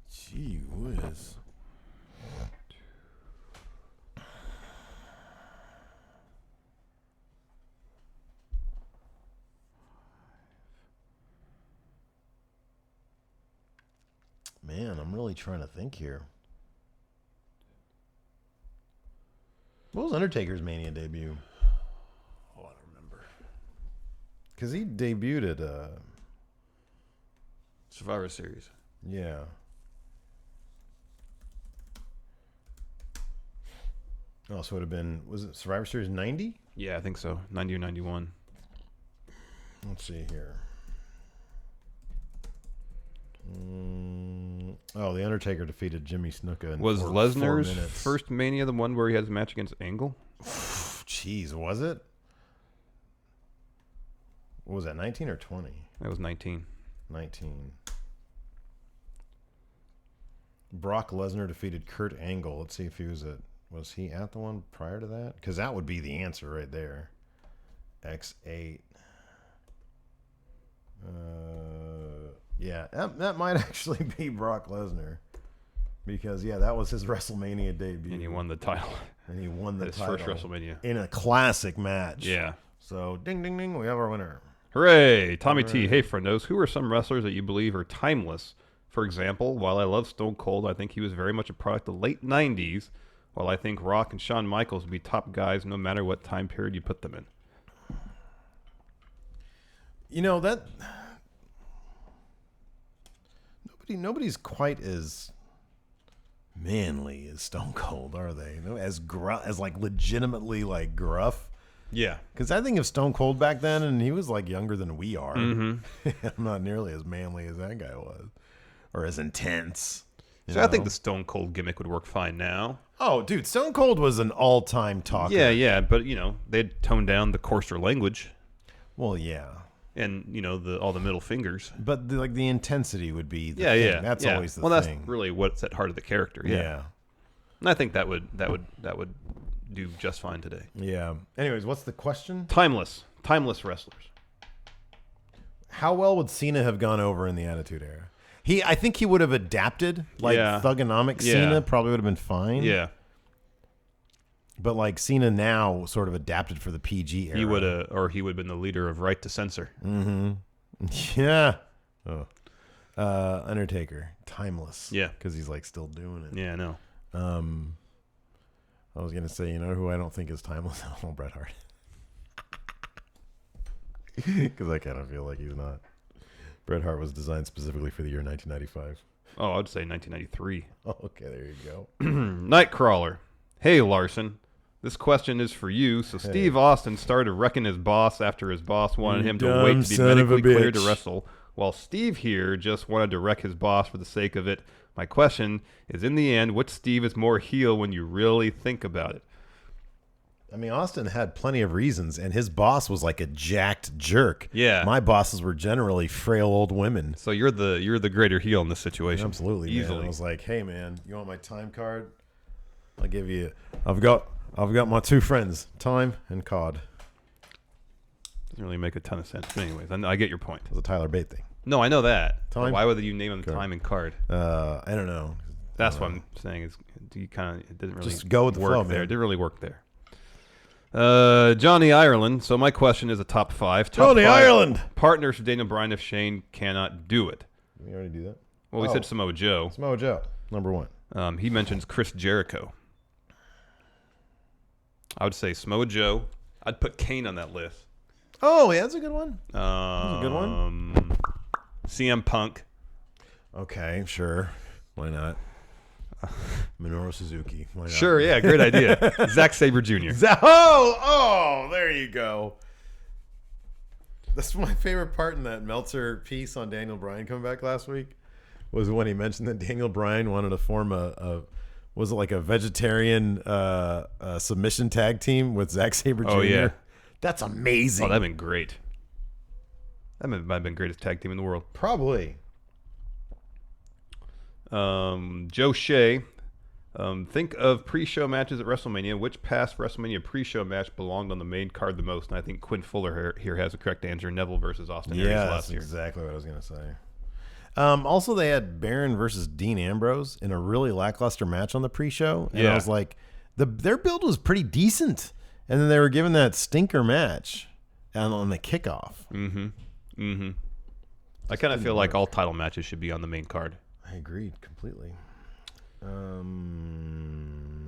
C: Gee whiz. Man, I'm really trying to think here. What was Undertaker's Mania debut? Oh, I don't remember. Because he debuted at
D: Survivor Series.
C: yeah. Oh, so it would have been, was it Survivor Series 90?
D: Yeah, I think so. 90 or 91.
C: Let's see here. Oh, The Undertaker defeated Jimmy Snuka in
D: Was
C: 4
D: Lesnar's
C: minutes.
D: first Mania the one where he had his match against Angle?
C: Jeez, was it? What was that, 19 or 20?
D: That was 19.
C: 19. Brock Lesnar defeated Kurt Angle. Let's see if he was he at the one prior to that? Because that would be the answer right there. X8. Yeah, that might actually be Brock Lesnar. Because, yeah, that was his WrestleMania debut.
D: And he won the title.
C: His
D: first WrestleMania.
C: In a classic match.
D: Yeah.
C: So, ding, ding, ding, we have our winner.
D: Hooray! Tommy T. Hey, friendos. Who are some wrestlers that you believe are timeless? For example, while I love Stone Cold, I think he was very much a product of the late 90s, while I think Rock and Shawn Michaels would be top guys no matter what time period you put them in.
C: You know, that... Nobody's quite as manly as Stone Cold, are they? As like legitimately like gruff.
D: Yeah,
C: because I think of Stone Cold back then, and he was like younger than we are.
D: Mm-hmm.
C: I'm not nearly as manly as that guy was, or as intense.
D: So I think the Stone Cold gimmick would work fine now.
C: Oh, dude, Stone Cold was an all-time talker.
D: Yeah, but you know they'd tone down the coarser language.
C: Well, yeah.
D: And, you know, all the middle fingers.
C: But, the intensity would be the thing.
D: Yeah.
C: That's always the thing.
D: Well, that's really what's at heart of the character,
C: Yeah.
D: And I think that would do just fine today.
C: Yeah. Anyways, what's the question?
D: Timeless wrestlers.
C: How well would Cena have gone over in the Attitude Era? I think he would have adapted. Like, thugonomic Cena probably would have been fine.
D: Yeah.
C: But like Cena now sort of adapted for the PG era.
D: He would have been the leader of Right to Censor.
C: Mm-hmm. Yeah. Oh. Undertaker, timeless.
D: Yeah,
C: because he's like still doing it.
D: Yeah, I know.
C: I was gonna say, you know who I don't think is timeless? Oh, Bret Hart. Because I kind of feel like he's not. Bret Hart was designed specifically for the year 1995.
D: Oh, I'd say 1993.
C: Oh, okay, there you go.
D: Nightcrawler. Hey, Larson. This question is for you. So Steve Austin started wrecking his boss after his boss wanted him to wait to be medically cleared to wrestle, while Steve here just wanted to wreck his boss for the sake of it. My question is, in the end, which Steve is more heel when you really think about it?
C: I mean, Austin had plenty of reasons, and his boss was like a jacked jerk.
D: Yeah.
C: My bosses were generally frail old women.
D: So you're the greater heel in this situation.
C: Absolutely,
D: easily.
C: Man. I was like, hey, man, you want my time card? I'll give you. I've got my two friends, Time and Cod.
D: Doesn't really make a ton of sense. But anyways, I get your point.
C: It was a Tyler Bate thing.
D: No, I know that.
C: Time?
D: Why would you name him
C: Card.
D: Time and Card?
C: I don't know.
D: That's what I'm saying. Is you it didn't really
C: just go with the
D: work
C: flow,
D: there.
C: man.
D: It didn't really work there. Johnny Ireland. So my question is a top five.
C: Johnny Ireland.
D: Partners for Daniel Bryan if Shane cannot do it.
C: We already do that.
D: Well, we said Samoa Joe.
C: Samoa Joe, number one.
D: He mentions Chris Jericho. I would say Samoa Joe. I'd put Kane on that list.
C: Oh, yeah, that's a good one. That's a good one.
D: CM Punk.
C: Okay, sure. Why not? Minoru Suzuki. Why not?
D: Sure, yeah, great idea. Zack Sabre Jr.
C: Oh, there you go. That's my favorite part in that Meltzer piece on Daniel Bryan coming back last week was when he mentioned that Daniel Bryan wanted to form was it like a vegetarian submission tag team with Zack Sabre Jr.?
D: Oh, yeah.
C: That's amazing.
D: Oh, that'd been great. That might have been the greatest tag team in the world.
C: Probably.
D: Joe Shea. Think of pre-show matches at WrestleMania. Which past WrestleMania pre-show match belonged on the main card the most? And I think Quinn Fuller here has a correct answer. Neville versus Austin Aries last year.
C: That's exactly what I was going to say. Also, they had Baron versus Dean Ambrose in a really lackluster match on the pre-show. And I was like, their build was pretty decent. And then they were given that stinker match on the kickoff.
D: I kind of feel like all title matches should be on the main card.
C: I agreed completely.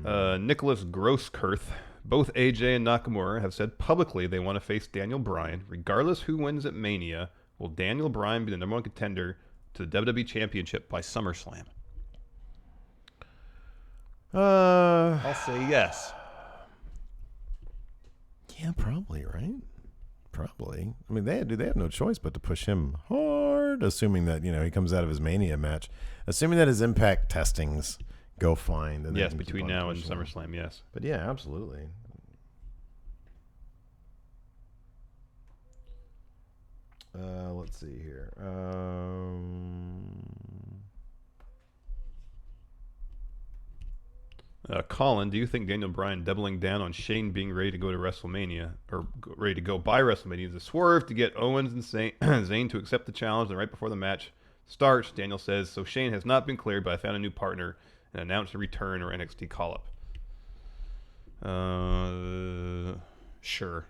D: Nicholas Grosskirth. Both AJ and Nakamura have said publicly they want to face Daniel Bryan. Regardless who wins at Mania, will Daniel Bryan be the number one contender to the WWE Championship by SummerSlam? I'll say yes.
C: Yeah, probably, right? Probably. I mean, they have no choice but to push him hard, assuming that, he comes out of his Mania match. Assuming that his Impact testings go fine. And
D: yes, between now and SummerSlam, yes.
C: But yeah, absolutely. Let's see here.
D: Colin, do you think Daniel Bryan doubling down on Shane being ready to go to WrestleMania, or ready to go by WrestleMania, is a swerve to get Owens and Zayn to accept the challenge? And right before the match starts, Daniel says, so Shane has not been cleared, but I found a new partner and announced a return or NXT call-up. Sure.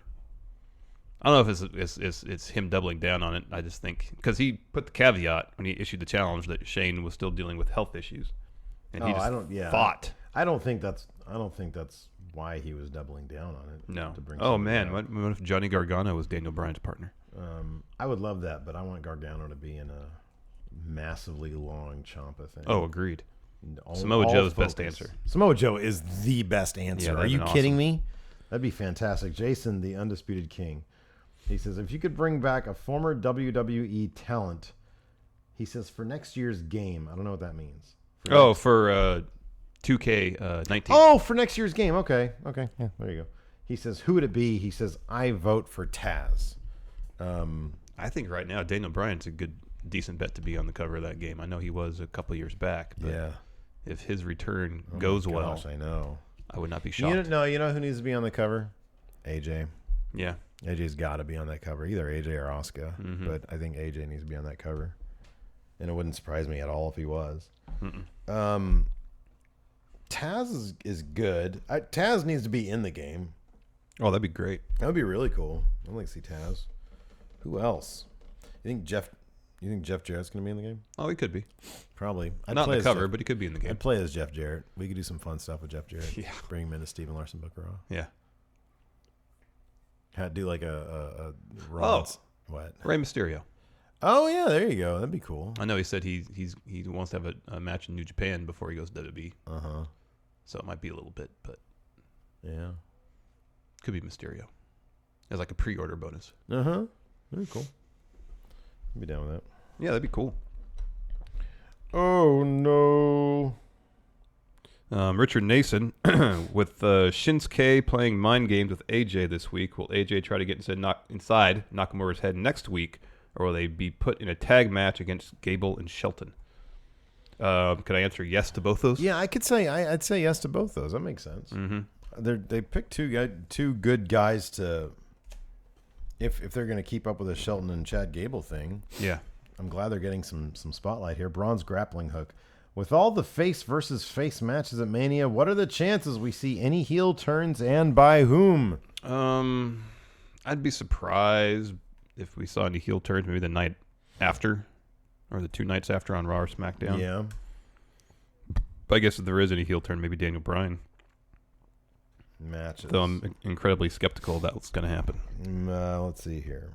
D: I don't know if it's him doubling down on it. I just think, because he put the caveat when he issued the challenge that Shane was still dealing with health issues. And he just fought.
C: I don't think that's why he was doubling down on it.
D: No.
C: To bring
D: oh man, what if Johnny Gargano was Daniel Bryan's partner?
C: I would love that, but I want Gargano to be in a massively long Ciampa thing.
D: Oh, agreed. Samoa Joe's best answer.
C: Samoa Joe is the best answer.
D: Yeah,
C: Are you
D: awesome.
C: kidding me? That'd be fantastic. Jason, the Undisputed King. He says, if you could bring back a former WWE talent, he says, for next year's game. I don't know what that means.
D: For 2K19.
C: Oh, for next year's game. Okay. Yeah, there you go. He says, who would it be? He says, I vote for Taz.
D: I think right now Daniel Bryan's a decent bet to be on the cover of that game. I know he was a couple years back, but
C: yeah.
D: If his return goes well,
C: I know.
D: I would not be shocked.
C: You know who needs to be on the cover? AJ.
D: Yeah.
C: AJ's got to be on that cover, either AJ or Asuka.
D: Mm-hmm.
C: But I think AJ needs to be on that cover, and it wouldn't surprise me at all if he was. Taz is good. Taz needs to be in the game.
D: Oh, that'd be great.
C: That would be really cool. I'd like to see Taz. Who else? You think Jeff Jarrett's going to be in the game?
D: Oh, he could be.
C: Probably.
D: Not in the cover, but he could be in the game.
C: I'd play as Jeff Jarrett. We could do some fun stuff with Jeff Jarrett.
D: Yeah.
C: Bring him into Steven Larson Book Raw.
D: Yeah.
C: Do like a Raw. What?
D: Rey Mysterio.
C: Oh yeah, there you go. That'd be cool.
D: I know he said he wants to have a match in New Japan before he goes to WWE. So it might be a little bit, but
C: yeah,
D: could be Mysterio as like a pre-order bonus.
C: Very cool. I'd be down with that.
D: Yeah, that'd be cool.
C: Oh no.
D: Richard Nason with Shinsuke playing mind games with AJ this week. Will AJ try to get inside Nakamura's head next week, or will they be put in a tag match against Gable and Shelton? Could I answer yes to both those?
C: Yeah, I'd say yes to both those. That makes sense.
D: Mm-hmm.
C: They picked two good guys to, if they're going to keep up with the Shelton and Chad Gable thing.
D: Yeah,
C: I'm glad they're getting some spotlight here. Bronze grappling hook. With all the face versus face matches at Mania, what are the chances we see any heel turns, and by whom?
D: I'd be surprised if we saw any heel turns maybe the night after, or the 2 nights after on Raw or SmackDown.
C: Yeah.
D: But I guess if there is any heel turn, maybe Daniel Bryan.
C: Matches.
D: Though I'm incredibly skeptical that's going to happen.
C: Let's see here.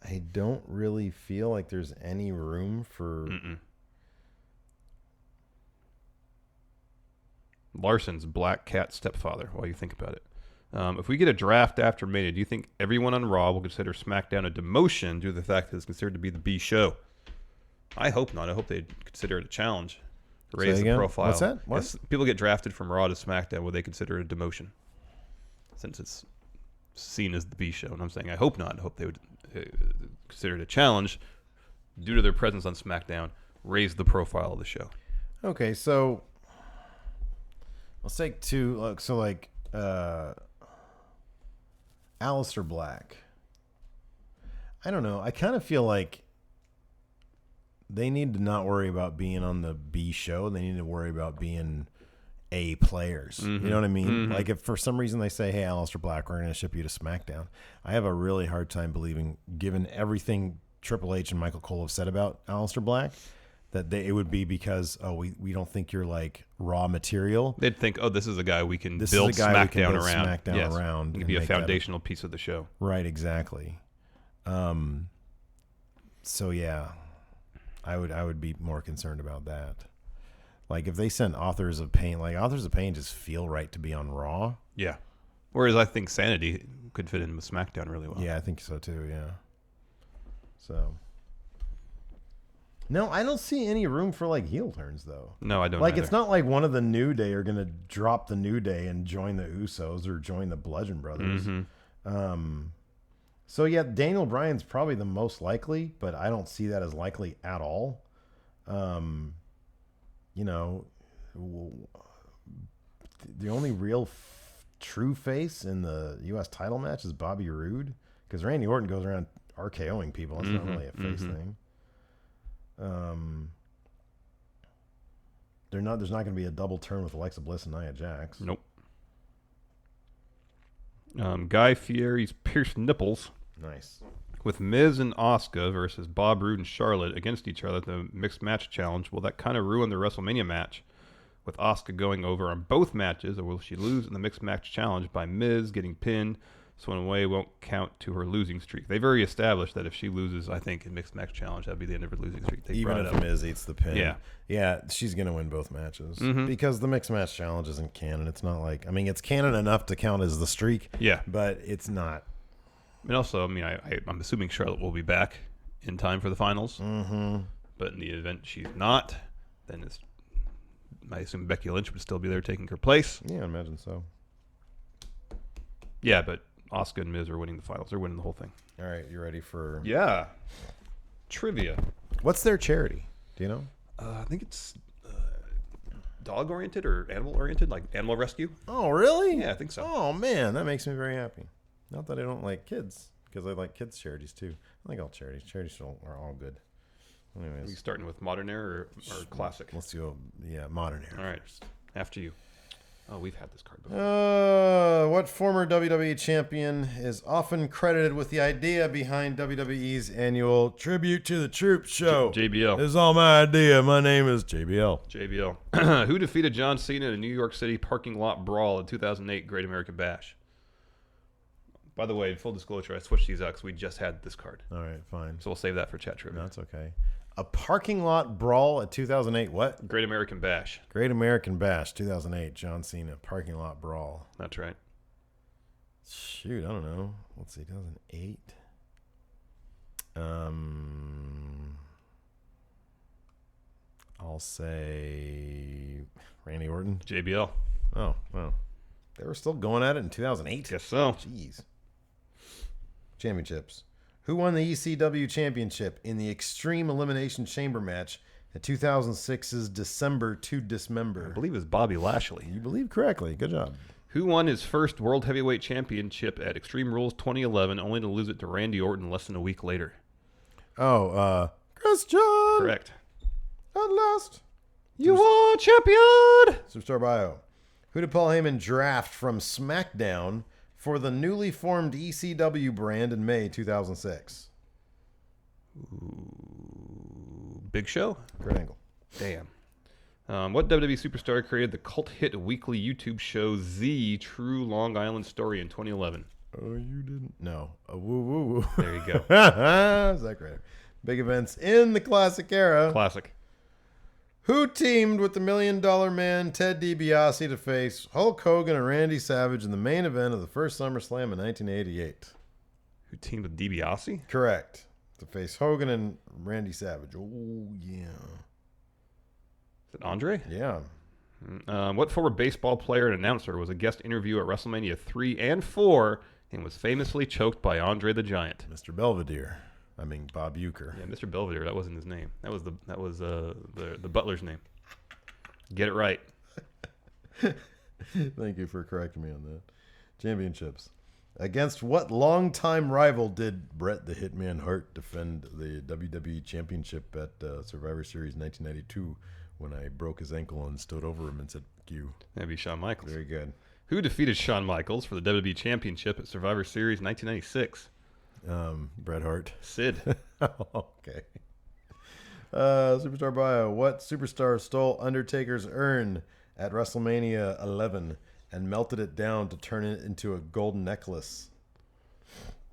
C: I don't really feel like there's any room for...
D: Larson's Black Cat stepfather, while you think about it. If we get a draft after Mania, do you think everyone on Raw will consider SmackDown a demotion due to the fact that it's considered to be the B show? I hope not. I hope they'd consider it a challenge. Raise the profile.
C: What's that? What?
D: If people get drafted from Raw to SmackDown, will they consider it a demotion? Since it's seen as the B show. And I'm saying I hope not. I hope they would consider it a challenge due to their presence on SmackDown, raise the profile of the show.
C: Okay, so let's take two. Look, so like Aleister Black. I don't know. I kind of feel like they need to not worry about being on the B show. They need to worry about being A players. You know what I mean? Like if for some reason they say, hey, Aleister Black, we're going to ship you to SmackDown. I have a really hard time believing, given everything Triple H and Michael Cole have said about Aleister Black, that it would be because, we don't think you're like raw material.
D: They'd think, this is a guy we can build SmackDown around.
C: SmackDown around.
D: He could be a foundational piece of the show.
C: Right, exactly. So yeah, I would be more concerned about that. Like if they sent Authors of Pain, just feel right to be on Raw.
D: Yeah. Whereas I think Sanity could fit in with SmackDown really well.
C: Yeah, I think so too. Yeah. So. No, I don't see any room for like heel turns though.
D: No, I don't.
C: Like
D: either.
C: It's not like one of the New Day are gonna drop the New Day and join the Usos or join the Bludgeon Brothers. So yeah, Daniel Bryan's probably the most likely, but I don't see that as likely at all. You know, the only real true face in the U.S. title match is Bobby Roode, because Randy Orton goes around RKOing people. It's not really a face thing. There's not going to be a double turn with Alexa Bliss and Nia Jax.
D: Nope. Guy Fieri's pierced nipples.
C: Nice.
D: With Miz and Asuka versus Bob Roode and Charlotte against each other at the mixed match challenge. Will that kind of ruin the WrestleMania match with Asuka going over on both matches, or will she lose in the mixed match challenge by Miz getting pinned, so in a way won't count to her losing streak? They've already established that if she loses, I think, in mixed match challenge, that'd be the end of her losing streak.
C: Even if Miz eats the pin.
D: Yeah.
C: Yeah, she's going to win both matches. Because the mixed match challenge isn't canon. It's not like, I mean, it's canon enough to count as the streak.
D: Yeah.
C: But it's not.
D: And also, I mean, I'm assuming Charlotte will be back in time for the finals. But in the event she's not, then I assume Becky Lynch would still be there taking her place.
C: Yeah, I imagine so.
D: Yeah, but Asuka and Miz are winning the finals. They're winning the whole thing.
C: All right, you ready for...
D: Yeah. Trivia.
C: What's their charity? Do you know?
D: I think it's dog-oriented or animal-oriented, like animal rescue.
C: Oh, really?
D: Yeah, I think so.
C: Oh, man, that makes me very happy. Not that I don't like kids, because I like kids' charities, too. I like all charities. Charities are all good. Anyways.
D: Are you starting with modern era or classic?
C: Let's go, modern era.
D: All right, after you. Oh, we've had this card before.
C: What former WWE champion is often credited with the idea behind WWE's annual Tribute to the Troops show?
D: JBL.
C: This is all my idea. My name is JBL.
D: JBL. Who defeated John Cena in a New York City parking lot brawl in 2008 Great American Bash? By the way, full disclosure, I switched these out because we just had this card.
C: All right, fine.
D: So we'll save that for chat trivia.
C: That's okay. A parking lot brawl at 2008. What?
D: Great American Bash.
C: Great American Bash, 2008. John Cena parking lot brawl.
D: That's right.
C: Shoot, I don't know. Let's see, 2008. I'll say Randy Orton.
D: JBL.
C: Oh, well. They were still going at it in 2008?
D: Guess so.
C: Jeez. Championships. Who won the ECW championship in the Extreme Elimination Chamber match at 2006's December to Dismember?
D: I believe it was Bobby Lashley.
C: You believe correctly. Good job.
D: Who won his first World Heavyweight Championship at Extreme Rules 2011, only to lose it to Randy Orton less than a week later?
C: Oh, Christian.
D: Correct.
C: At last.
D: You are champion!
C: Superstar bio. Who did Paul Heyman draft from Smackdown for the newly formed ECW brand in May 2006?
D: Ooh, Big Show?
C: Kurt Angle.
D: Damn. What WWE superstar created the cult hit weekly YouTube show The True Long Island Story in 2011?
C: Oh, you didn't? No. Woo, woo, woo.
D: There you go.
C: Is that great? Big events in the classic era.
D: Classic.
C: Who teamed with the $1 Million Man Ted DiBiase to face Hulk Hogan and Randy Savage in the main event of the first SummerSlam in 1988?
D: Who teamed with DiBiase?
C: Correct. To face Hogan and Randy Savage. Oh, yeah.
D: Is it Andre?
C: Yeah.
D: What former baseball player and announcer was a guest interview at WrestleMania 3 and 4 and was famously choked by Andre the Giant?
C: Mr. Belvedere. I mean, Bob Uecker.
D: Yeah, Mr. Belvedere. That wasn't his name. That was the butler's name. Get it right.
C: Thank you for correcting me on that. Championships. Against what longtime rival did Bret the Hitman Hart defend the WWE Championship at Survivor Series 1992 when I broke his ankle and stood over him and said, "Fuck you"?
D: That'd be Shawn Michaels.
C: Very good.
D: Who defeated Shawn Michaels for the WWE Championship at Survivor Series 1996?
C: Bret Hart.
D: Sid.
C: Okay. Superstar bio. What superstar stole Undertaker's urn at WrestleMania 11 and melted it down to turn it into a golden necklace?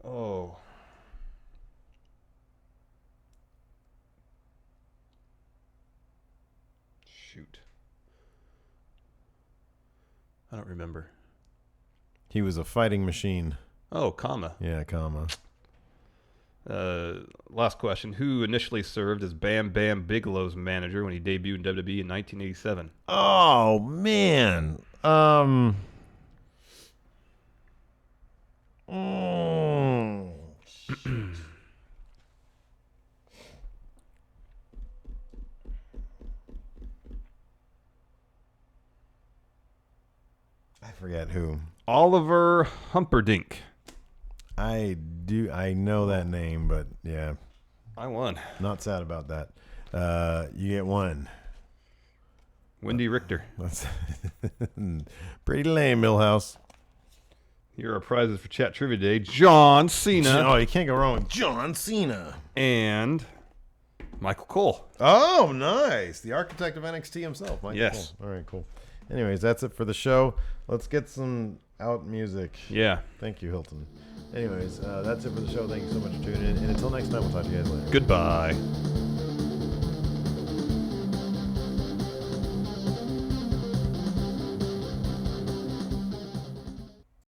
D: Oh. Shoot. I don't remember.
C: He was a fighting machine.
D: Oh, Kama.
C: Yeah, comma.
D: Last question. Who initially served as Bam Bam Bigelow's manager when he debuted in WWE in 1987?
C: Oh, man. forget who.
D: Oliver Humperdinck.
C: I know that name, but yeah.
D: I won.
C: Not sad about that. You get one.
D: Wendy Richter.
C: That's pretty lame, Millhouse.
D: Here are prizes for Chat Trivia Day. John Cena.
C: Oh, you can't go wrong with John Cena.
D: And Michael Cole.
C: Oh, nice. The architect of NXT himself, Michael
D: Yes.
C: Cole. All right, cool. Anyways, that's it for the show. Let's get some out music.
D: Yeah.
C: Thank you, Hilton. Anyways, that's it for the show. Thank you so much for tuning in. And until next time, we'll talk to you guys later.
D: Goodbye.